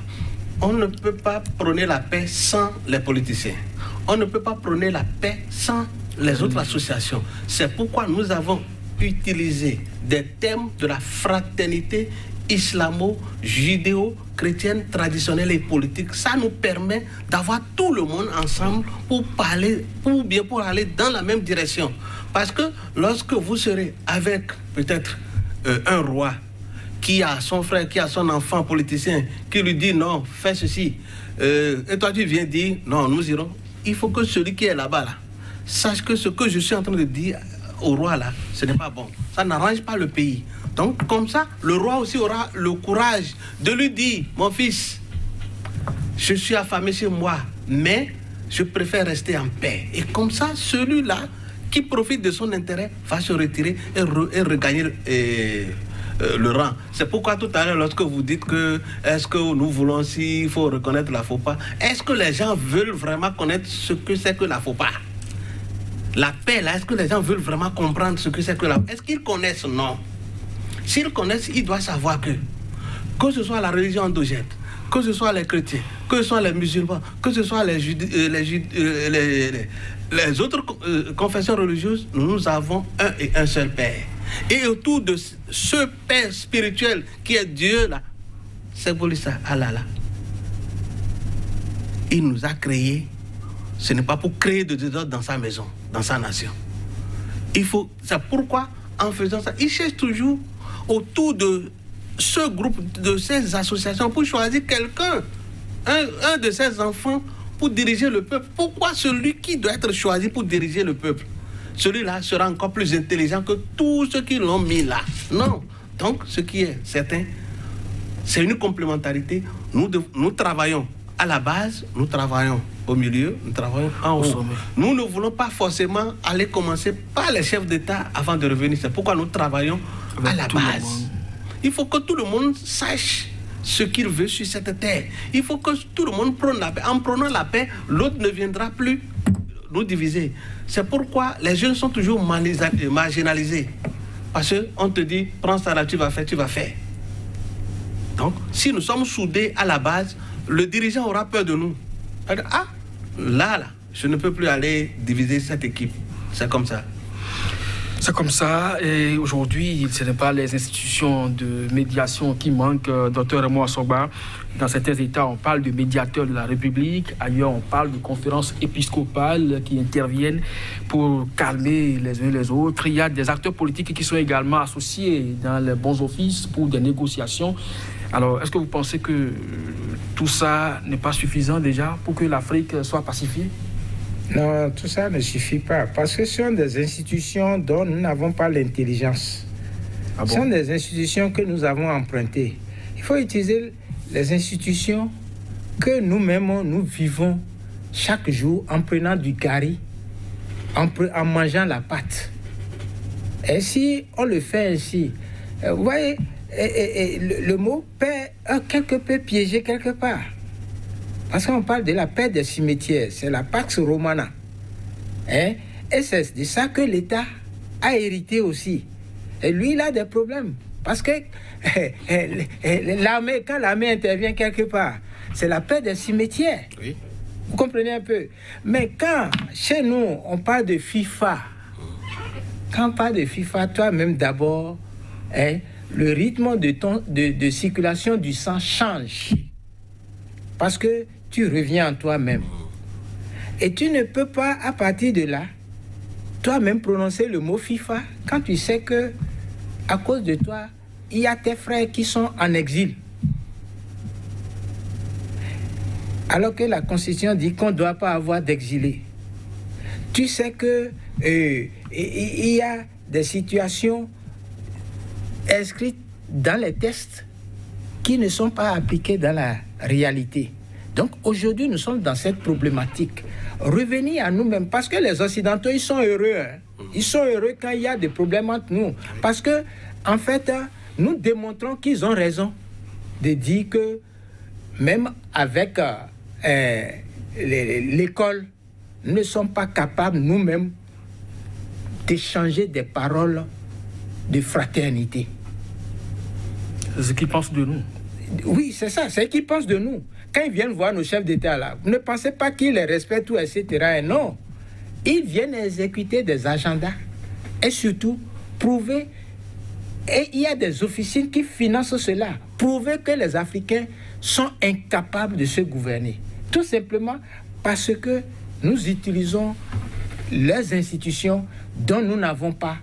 On ne peut pas prôner la paix sans les politiciens. On ne peut pas prôner la paix sans les autres associations. C'est pourquoi nous avons utilisé des thèmes de la fraternité islamo-judéo-chrétienne traditionnelle et politique. Ça nous permet d'avoir tout le monde ensemble pour parler, pour aller dans la même direction. Parce que lorsque vous serez avec peut-être un roi qui a son frère, qui a son enfant politicien, qui lui dit non, fais ceci, et toi tu viens dire non, nous irons. Il faut que celui qui est là-bas, là, sache que ce que je suis en train de dire au roi là, ce n'est pas bon. Ça n'arrange pas le pays. Donc, comme ça, le roi aussi aura le courage de lui dire, mon fils, je suis affamé chez moi, mais je préfère rester en paix. Et comme ça, celui-là qui profite de son intérêt va se retirer et regagner le rang. C'est pourquoi tout à l'heure, lorsque vous dites que est-ce que nous voulons, s'il faut reconnaître la faux pas, est-ce que les gens veulent vraiment connaître ce que c'est que la faux pas? La paix, là, est-ce que les gens veulent vraiment comprendre ce que c'est que la paix? Est-ce qu'ils connaissent? Non. S'ils connaissent, ils doivent savoir que ce soit la religion endogène, que ce soit les chrétiens, que ce soit les musulmans, que ce soit les autres confessions religieuses, nous avons un et un seul Père. Et autour de ce Père spirituel qui est Dieu, là, c'est pour ça, Allah, là. Il nous a créés. Ce n'est pas pour créer de désordre dans sa maison, dans sa nation. C'est pourquoi, en faisant ça, il cherche toujours autour de ce groupe, de ces associations, pour choisir quelqu'un, un de ses enfants, pour diriger le peuple. Pourquoi celui qui doit être choisi pour diriger le peuple, celui-là sera encore plus intelligent que tous ceux qui l'ont mis là? Non. Donc, ce qui est certain, c'est une complémentarité. Nous travaillons à la base, nous travaillons au milieu, nous travaillons en haut. Nous ne voulons pas forcément aller commencer par les chefs d'État avant de revenir. C'est pourquoi nous travaillons à la base. Il faut que tout le monde sache ce qu'il veut sur cette terre. Il faut que tout le monde prenne la paix. En prenant la paix, l'autre ne viendra plus nous diviser. C'est pourquoi les jeunes sont toujours marginalisés. Parce qu'on te dit, prends ça là, tu vas faire. Donc, si nous sommes soudés à la base, le dirigeant aura peur de nous. Ah, là, je ne peux plus aller diviser cette équipe. C'est comme ça. C'est comme ça, et aujourd'hui, ce n'est pas les institutions de médiation qui manquent. Dr. Raymond Asogba, dans certains États, on parle de médiateurs de la République. Ailleurs, on parle de conférences épiscopales qui interviennent pour calmer les uns les autres. Il y a des acteurs politiques qui sont également associés dans les bons offices pour des négociations. Alors, est-ce que vous pensez que tout ça n'est pas suffisant déjà pour que l'Afrique soit pacifiée? Non, tout ça ne suffit pas, parce que ce sont des institutions dont nous n'avons pas l'intelligence. Ah bon? Ce sont des institutions que nous avons empruntées. Il faut utiliser les institutions que nous-mêmes, nous vivons chaque jour en prenant du curry, en mangeant la pâte. Et si on le fait ainsi, vous voyez, le mot paix est quelque peu piégé quelque part. Parce qu'on parle de la paix des cimetières, c'est la Pax Romana. Et c'est de ça que l'État a hérité aussi. Et lui, il a des problèmes. Parce que l'armée, quand l'armée intervient quelque part, c'est la paix des cimetières. Oui. Vous comprenez un peu? Mais quand, chez nous, on parle de FIFA, quand on parle de FIFA, toi-même d'abord, le rythme de circulation du sang change. Parce que tu reviens en toi-même. Et tu ne peux pas, à partir de là, toi-même prononcer le mot FIFA quand tu sais que, à cause de toi, il y a tes frères qui sont en exil. Alors que la Constitution dit qu'on ne doit pas avoir d'exilés. Tu sais que il y a des situations inscrites dans les textes qui ne sont pas appliquées dans la réalité. Donc aujourd'hui, nous sommes dans cette problématique. Revenir à nous-mêmes, parce que les Occidentaux, ils sont heureux. Ils sont heureux quand il y a des problèmes entre nous. Parce que, en fait, nous démontrons qu'ils ont raison de dire que même avec l'école, nous ne sommes pas capables nous-mêmes d'échanger des paroles de fraternité. C'est ce qu'ils pensent de nous. Oui, c'est ça, c'est ce qu'ils pensent de nous. Quand ils viennent voir nos chefs d'État là, ne pensez pas qu'ils les respectent tout, etc. Et non, ils viennent exécuter des agendas et surtout prouver, et il y a des officines qui financent cela, prouver que les Africains sont incapables de se gouverner. Tout simplement parce que nous utilisons les institutions dont nous n'avons pas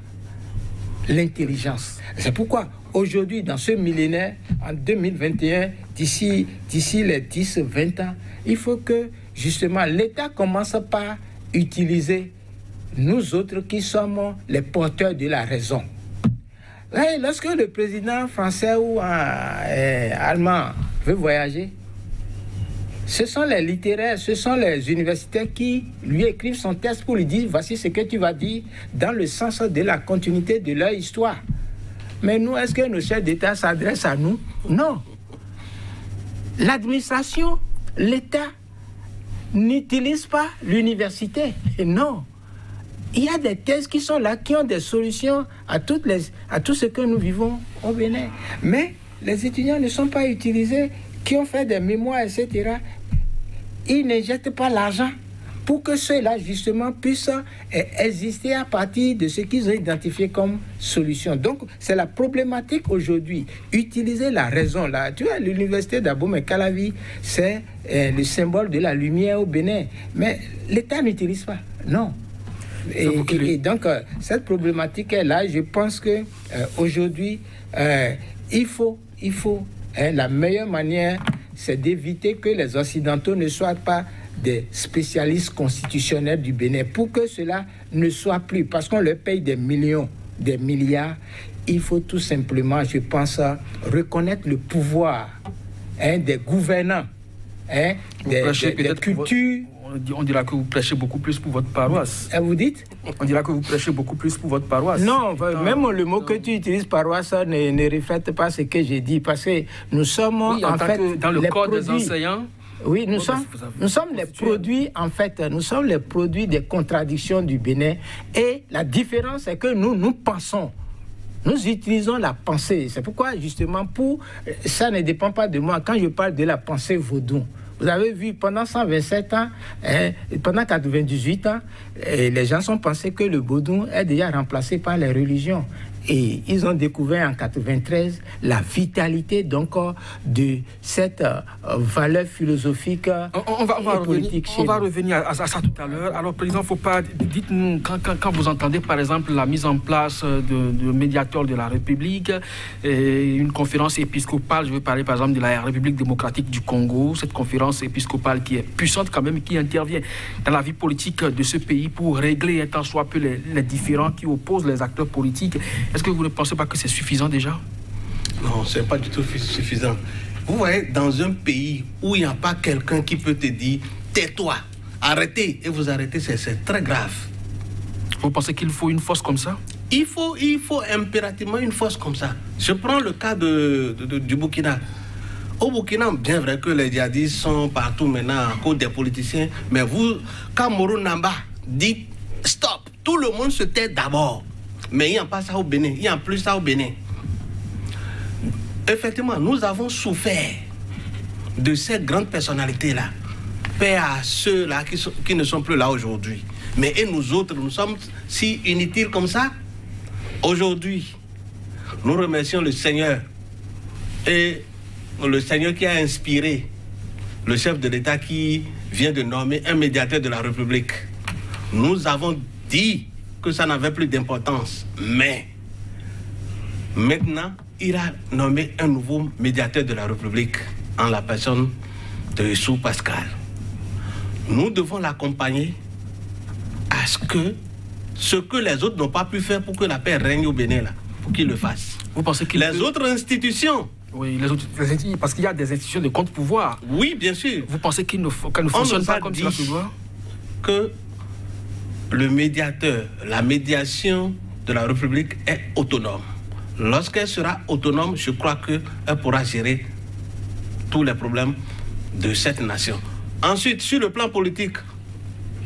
l'intelligence. C'est pourquoi aujourd'hui, dans ce millénaire, en 2021, d'ici les 10-20 ans, il faut que justement l'État commence par utiliser nous autres qui sommes les porteurs de la raison. Et lorsque le président français ou allemand veut voyager, ce sont les littéraires, ce sont les universitaires qui lui écrivent son texte pour lui dire voici ce que tu vas dire dans le sens de la continuité de leur histoire. Mais nous, est-ce que nos chefs d'État s'adressent à nous? Non. L'administration, l'État n'utilise pas l'université. Non. Il y a des thèses qui sont là, qui ont des solutions à tout ce que nous vivons au Bénin. Mais les étudiants ne sont pas utilisés, qui ont fait des mémoires, etc. Ils ne jettent pas l'argent pour que ceux-là, justement, puissent exister à partir de ce qu'ils ont identifié comme solution. Donc, c'est la problématique aujourd'hui. Utiliser la raison. Là. Tu vois, l'université d'Abomey-Calavi, c'est le symbole de la lumière au Bénin. Mais l'État n'utilise pas. Non. Et donc, cette problématique est là. Je pense qu'aujourd'hui, il faut la meilleure manière, c'est d'éviter que les Occidentaux ne soient pas des spécialistes constitutionnels du Bénin, pour que cela ne soit plus, parce qu'on leur paye des millions, des milliards. Il faut tout simplement, je pense, reconnaître le pouvoir des gouvernants, des cultures. On dira que vous prêchez beaucoup plus pour votre paroisse. Vous dites? On dira que vous prêchez beaucoup plus pour votre paroisse. Non, même le mot que tu utilises, paroisse, ne reflète pas ce que j'ai dit, parce que nous sommes en fait dans le corps des enseignants. Oui, nous sommes les produits, en fait, nous sommes les produits des contradictions du Bénin. Et la différence, c'est que nous pensons. Nous utilisons la pensée. C'est pourquoi, justement, ça ne dépend pas de moi. Quand je parle de la pensée vaudou, vous avez vu, pendant 127 ans, pendant 98 ans, les gens ont pensé que le vaudou est déjà remplacé par les religions. Et ils ont découvert en 93 la vitalité donc de cette valeur philosophique et politique. On va revenir à ça tout à l'heure. Alors, président, faut pas, dites-nous, quand vous entendez par exemple la mise en place de médiateurs de la République, et une conférence épiscopale, je veux parler par exemple de la République démocratique du Congo, cette conférence épiscopale qui est puissante quand même, qui intervient dans la vie politique de ce pays pour régler un tant soit peu les différends qui opposent les acteurs politiques. Est-ce que vous ne pensez pas que c'est suffisant déjà? Non, ce n'est pas du tout suffisant. Vous voyez, dans un pays où il n'y a pas quelqu'un qui peut te dire « tais-toi, arrêtez », et vous arrêtez, c'est très grave. Vous pensez qu'il faut une force comme ça? Il faut impérativement une force comme ça. Je prends le cas du Burkina. Au Burkina, bien vrai que les djihadistes sont partout maintenant à cause des politiciens, mais vous, quand Moro Namba dit stop, tout le monde se tait d'abord. Mais il n'y a pas ça au Bénin, il n'y a plus ça au Bénin. Effectivement, nous avons souffert de ces grandes personnalités-là. Paix à ceux-là qui ne sont plus là aujourd'hui. Mais et nous autres, nous sommes si inutiles comme ça. Aujourd'hui, nous remercions le Seigneur et le Seigneur qui a inspiré le chef de l'État qui vient de nommer un médiateur de la République. Nous avons dit que ça n'avait plus d'importance, mais maintenant, il a nommé un nouveau médiateur de la République en la personne de Youssouf Pascal. Nous devons l'accompagner à ce que les autres n'ont pas pu faire pour que la paix règne au Bénin, là, pour qu'ils le fassent. Vous pensez qu'il les autres institutions. Oui, parce qu'il y a des institutions de contre-pouvoir. Oui, bien sûr. Vous pensez qu'elles ne fonctionnent pas comme cela se doit? Que le médiateur, la médiation de la République est autonome. Lorsqu'elle sera autonome, je crois qu'elle pourra gérer tous les problèmes de cette nation. Ensuite, sur le plan politique,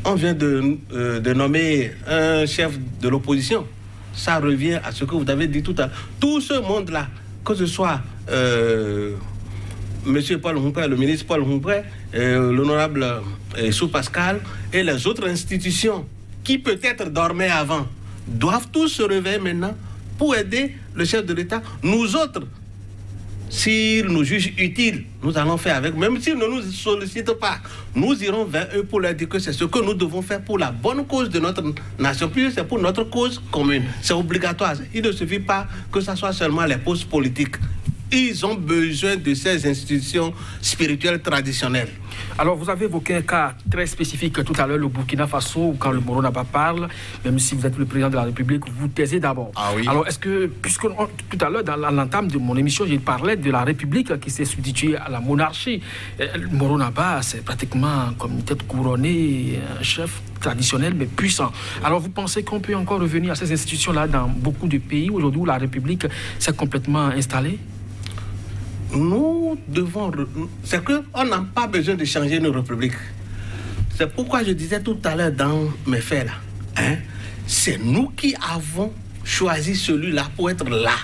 on vient de nommer un chef de l'opposition. Ça revient à ce que vous avez dit tout à l'heure. Tout ce monde-là, que ce soit M. Paul Humpré, le ministre Paul Humpré, l'honorable Youssouf Pascal et les autres institutions qui peut-être dormaient avant, doivent tous se réveiller maintenant pour aider le chef de l'État. Nous autres, s'ils nous jugent utiles, nous allons faire avec. Même s'ils ne nous sollicitent pas, nous irons vers eux pour leur dire que c'est ce que nous devons faire pour la bonne cause de notre nation. Puis c'est pour notre cause commune. C'est obligatoire. Il ne suffit pas que ce soit seulement les postes politiques. Ils ont besoin de ces institutions spirituelles traditionnelles. Alors, vous avez évoqué un cas très spécifique tout à l'heure, le Burkina Faso, où quand le Moro Namba parle, même si vous êtes le président de la République, vous taisez d'abord. Ah oui. Alors, est-ce que, puisque tout à l'heure, dans l'entame de mon émission, j'ai parlé de la République qui s'est substituée à la monarchie. Le Moro Namba, c'est pratiquement comme une tête couronnée, un chef traditionnel mais puissant. Alors, vous pensez qu'on peut encore revenir à ces institutions-là dans beaucoup de pays aujourd'hui où la République s'est complètement installée? Nous devons... C'est qu'on n'a pas besoin de changer nos républiques. C'est pourquoi je disais tout à l'heure dans mes faits là, hein, c'est nous qui avons choisi celui-là pour être là.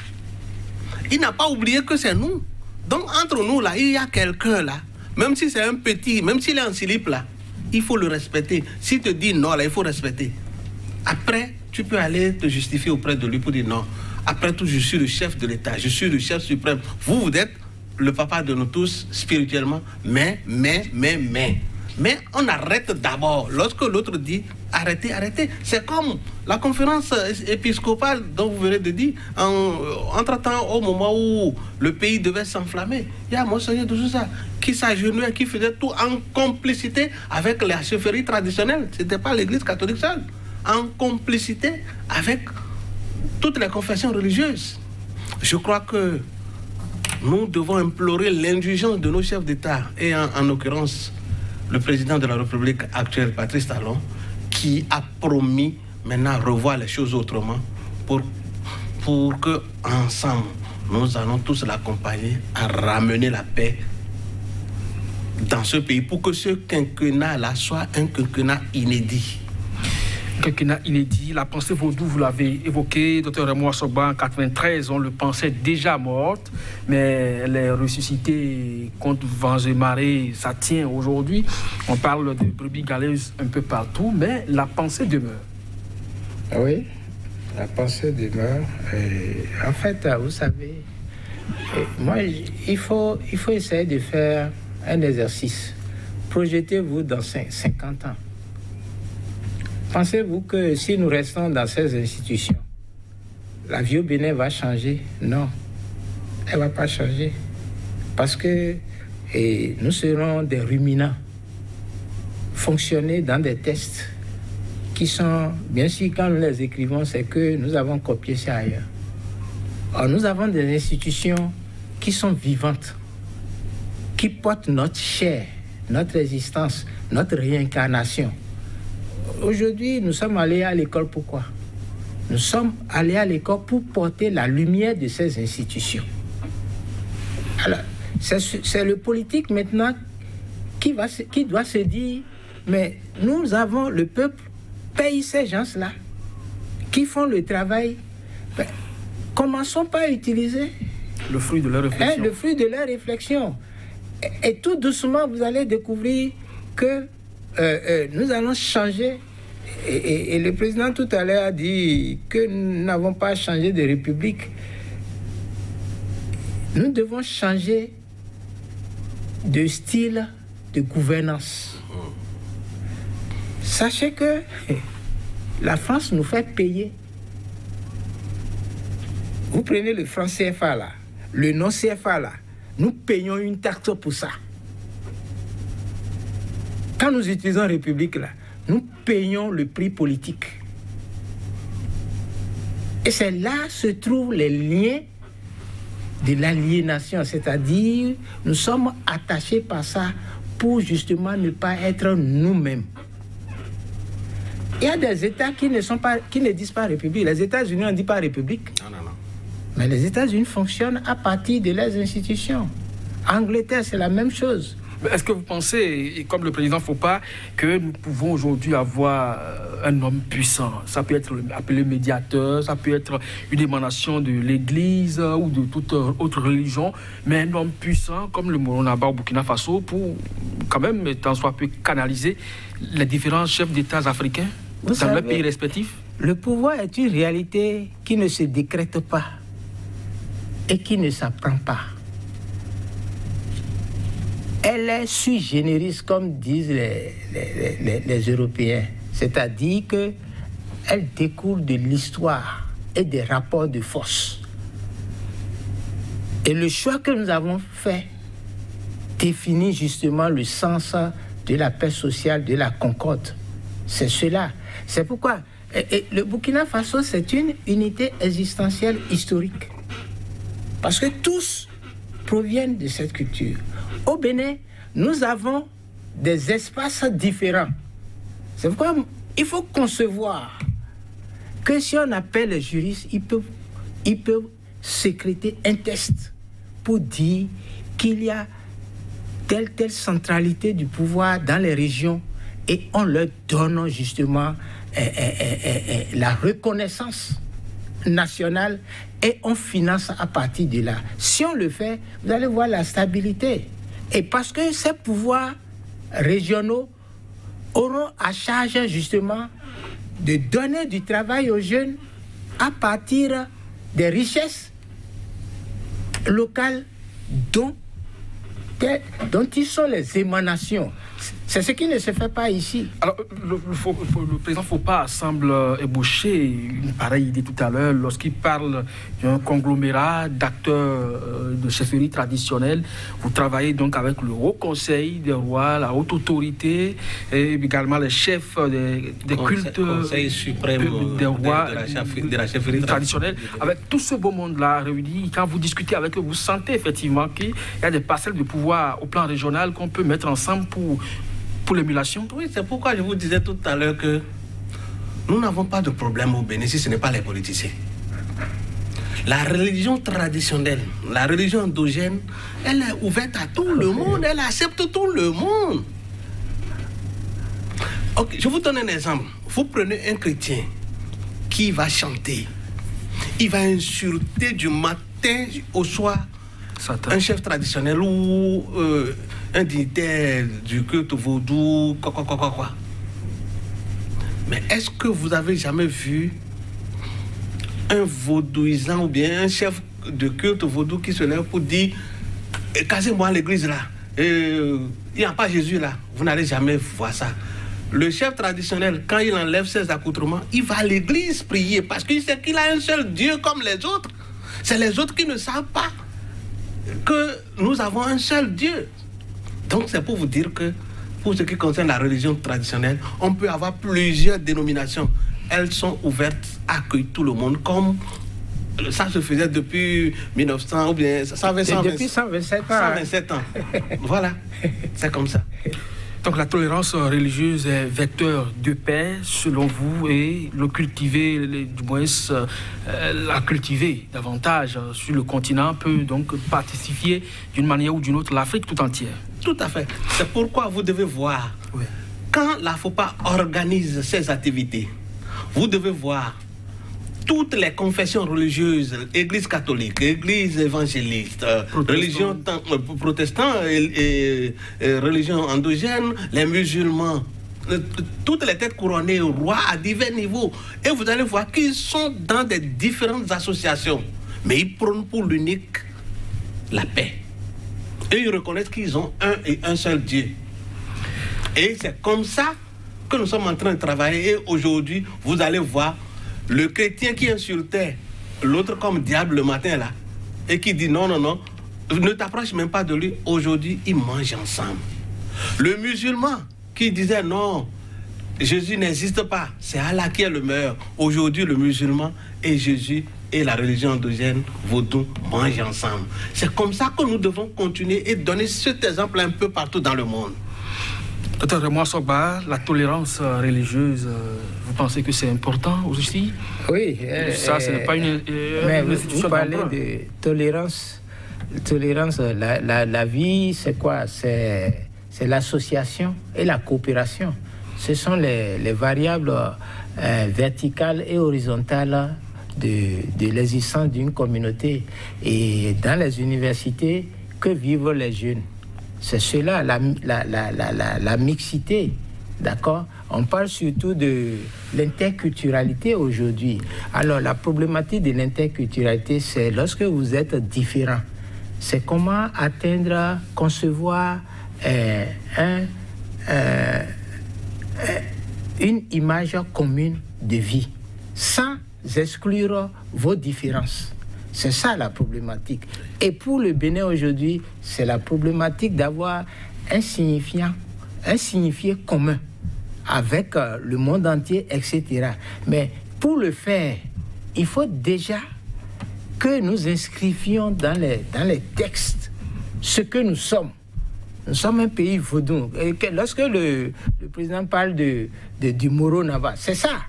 Il n'a pas oublié que c'est nous. Donc entre nous là, il y a quelqu'un là, même si c'est un petit, même s'il est en slip là, il faut le respecter. S'il te dit non là, il faut respecter. Après, tu peux aller te justifier auprès de lui pour dire non. Après tout, je suis le chef de l'État, je suis le chef suprême. Vous êtes le papa de nous tous spirituellement, mais on arrête d'abord. Lorsque l'autre dit arrêtez, arrêtez. C'est comme la conférence épiscopale dont vous venez de dire, entre-temps, au moment où le pays devait s'enflammer, il y a Monseigneur de Sousa qui s'agenouillait, qui faisait tout en complicité avec la chefferie traditionnelle. Ce n'était pas l'église catholique seule. En complicité avec toutes les confessions religieuses. Je crois que nous devons implorer l'indulgence de nos chefs d'État et en l'occurrence le président de la République actuelle, Patrice Talon, qui a promis maintenant revoir les choses autrement pour que ensemble nous allons tous l'accompagner à ramener la paix dans ce pays pour que ce quinquennat-là soit un quinquennat inédit. Quinquennat inédit, la pensée vaudou, vous l'avez évoqué, Dr Raymond Asogba, en 93, on le pensait déjà morte, mais elle est ressuscitée contre vents et marées, ça tient aujourd'hui. On parle de brebis galeuses un peu partout, mais la pensée demeure. Oui, la pensée demeure. En fait, vous savez, moi, il faut essayer de faire un exercice. Projetez-vous dans 50 ans. Pensez-vous que si nous restons dans ces institutions, la vie au Bénin va changer? Non, elle ne va pas changer. Parce que nous serons des ruminants, fonctionner dans des tests qui sont, bien sûr, quand nous les écrivons, c'est que nous avons copié ça ailleurs. Or, nous avons des institutions qui sont vivantes, qui portent notre chair, notre existence, notre réincarnation. Aujourd'hui, nous sommes allés à l'école, pourquoi? nous sommes allés à l'école pour porter la lumière de ces institutions. Alors, c'est le politique maintenant qui doit se dire, mais nous avons, le peuple paye ces gens-là qui font le travail. Ben, commençons par utiliser le fruit de leur réflexion. Le fruit de leur réflexion. Et tout doucement, vous allez découvrir que nous allons changer. Et le président tout à l'heure a dit que nous n'avons pas changé de république. Nous devons changer de style de gouvernance. Sachez que la France nous fait payer. Vous prenez le franc CFA là, le non CFA là, nous payons une taxe pour ça. Quand nous utilisons la République là, nous payons le prix politique. Et c'est là que se trouvent les liens de l'aliénation, c'est-à-dire nous sommes attachés par ça pour justement ne pas être nous-mêmes. Il y a des États qui ne disent pas République. Les États-Unis on ne dit pas République. Non. Mais les États-Unis fonctionnent à partir de leurs institutions. Angleterre, c'est la même chose. Est-ce que vous pensez, comme le président Foppa, que nous pouvons aujourd'hui avoir un homme puissant? Ça peut être appelé médiateur, ça peut être une émanation de l'Église ou de toute autre religion, mais un homme puissant comme le Moronaba au Burkina Faso pour quand même, tant soit peu, canaliser les différents chefs d'État africains dans leurs pays respectifs? Le pouvoir est une réalité qui ne se décrète pas et qui ne s'apprend pas. Elle est sui generis, comme disent les Européens. C'est-à-dire qu'elle découle de l'histoire et des rapports de force. Et le choix que nous avons fait définit justement le sens de la paix sociale, de la concorde. C'est cela. C'est pourquoi le Burkina Faso, c'est une unité existentielle historique. Parce que tous proviennent de cette culture. Au Bénin, nous avons des espaces différents. C'est pourquoi il faut concevoir que si on appelle les juristes, ils peuvent sécréter un test pour dire qu'il y a telle centralité du pouvoir dans les régions et on leur donne justement la reconnaissance nationale et on finance à partir de là. Si on le fait, vous allez voir la stabilité. Et parce que ces pouvoirs régionaux auront à charge justement de donner du travail aux jeunes à partir des richesses locales dont ils sont les émanations. C'est ce qui ne se fait pas ici. Alors, le président Foppa semble ébaucher une pareille idée tout à l'heure lorsqu'il parle d'un conglomérat d'acteurs de chefferie traditionnelle. Vous travaillez donc avec le Haut Conseil des rois, la haute autorité, et également les chefs des cultes Conseil suprême des rois de la chefferie traditionnelle. Avec tout ce beau monde-là réuni, quand vous discutez avec eux, vous sentez effectivement qu'il y a des parcelles de pouvoir au plan régional qu'on peut mettre ensemble pour l'émulation. Oui, c'est pourquoi je vous disais tout à l'heure que nous n'avons pas de problème au Bénin si ce n'est pas les politiciens. La religion traditionnelle, la religion endogène, elle est ouverte à tout le monde, elle accepte tout le monde. Ok, je vous donne un exemple. Vous prenez un chrétien qui va chanter, il va insulter du matin au soir Satan. Un chef traditionnel ou un dignitaire du culte vaudou, quoi. Mais est-ce que vous avez jamais vu un vaudouisant ou bien un chef de culte vaudou qui se lève pour dire cassez-moi l'église là, il n'y a pas Jésus là? Vous n'allez jamais voir ça. Le chef traditionnel, quand il enlève ses accoutrements, il va à l'église prier parce qu'il sait qu'il a un seul Dieu comme les autres. C'est les autres qui ne savent pas que nous avons un seul Dieu. Donc c'est pour vous dire que pour ce qui concerne la religion traditionnelle, on peut avoir plusieurs dénominations. Elles sont ouvertes à accueillir tout le monde, comme ça se faisait depuis 1900 ou bien 127 ans. Depuis 127 ans. 127 ans. Voilà, c'est comme ça. Donc la tolérance religieuse est vecteur de paix, selon vous, et le cultiver, du moins la cultiver davantage sur le continent peut donc pacifier d'une manière ou d'une autre l'Afrique tout entière. Tout à fait. C'est pourquoi vous devez voir, Oui. quand la FOPA organise ses activités, vous devez voir toutes les confessions religieuses, Église catholique, Église évangéliste, religion protestante et religion endogène, les musulmans, toutes les têtes couronnées au roi à divers niveaux. Et vous allez voir qu'ils sont dans des différentes associations, mais ils prônent pour l'unique la paix. Et ils reconnaissent qu'ils ont un et un seul Dieu. Et c'est comme ça que nous sommes en train de travailler. Et aujourd'hui, vous allez voir le chrétien qui insultait l'autre comme diable le matin là, et qui dit non, non, non, ne t'approche même pas de lui. Aujourd'hui, ils mangent ensemble. Le musulman qui disait non, Jésus n'existe pas, c'est Allah qui est le meilleur. Aujourd'hui, le musulman et Jésus et la religion endogène vaudou mangent ensemble. C'est comme ça que nous devons continuer et donner cet exemple un peu partout dans le monde. Dr Raymond Assogba, la tolérance religieuse, vous pensez que c'est important aussi? Oui. Ça, ce n'est pas une vous parlez de tolérance. Tolérance, la vie, c'est quoi? C'est l'association et la coopération. Ce sont les variables verticales et horizontales de l'existence d'une communauté. Et dans les universités, que vivent les jeunes? C'est cela, la mixité, d'accord? On parle surtout de l'interculturalité aujourd'hui. Alors, la problématique de l'interculturalité, c'est lorsque vous êtes différent. C'est comment atteindre, concevoir une image commune de vie, sans exclure vos différences. C'est ça la problématique. Et pour le Bénin aujourd'hui, c'est la problématique d'avoir un signifié commun avec le monde entier, etc. Mais pour le faire, il faut déjà que nous inscrivions dans les textes ce que nous sommes. Nous sommes un pays vaudou. Et que lorsque le président parle du Moro Nava, c'est ça.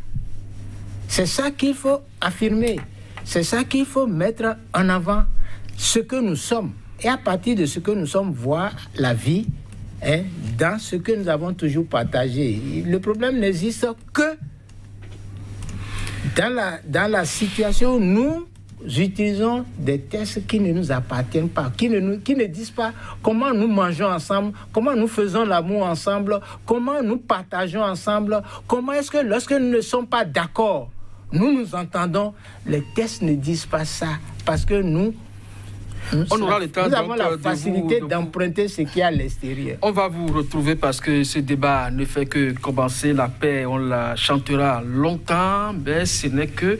C'est ça qu'il faut affirmer. C'est ça qu'il faut mettre en avant, ce que nous sommes. Et à partir de ce que nous sommes, voir la vie dans ce que nous avons toujours partagé. Le problème n'existe que dans la situation où nous utilisons des textes qui ne nous appartiennent pas, qui ne disent pas comment nous mangeons ensemble, comment nous faisons l'amour ensemble, comment nous partageons ensemble, comment est-ce que lorsque nous ne sommes pas d'accord, nous entendons. Les textes ne disent pas ça, parce que nous avons la facilité d'emprunter ce qui est à l'extérieur. On va vous retrouver parce que ce débat ne fait que commencer. La paix, on la chantera longtemps, mais ce n'est que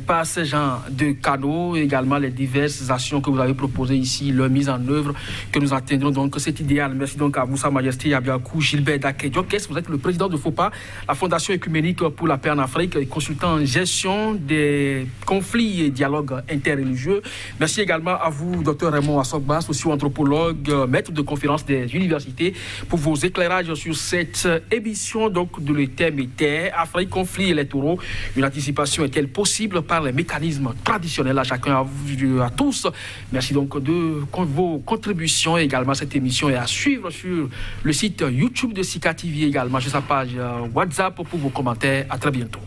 par ce genre de canaux, également les diverses actions que vous avez proposées ici, leur mise en œuvre, que nous atteindrons donc cet idéal. Merci donc à vous, Sa Majesté Yabiakou Gilbert Daké-Diokès. Vous êtes le président de FOPA, la Fondation écuménique pour la paix en Afrique, et consultant en gestion des conflits et dialogues interreligieux. Merci également à vous, Dr Raymond Assogba, socio-anthropologue, maître de conférence des universités, pour vos éclairages sur cette émission. Donc, de le thème était Afrique, conflits électoraux. Une anticipation est-elle possible par les mécanismes traditionnels? À chacun, à tous. Merci donc de vos contributions. Également, cette émission est à suivre sur le site YouTube de Sika TV, également sur sa page WhatsApp pour vos commentaires. À très bientôt.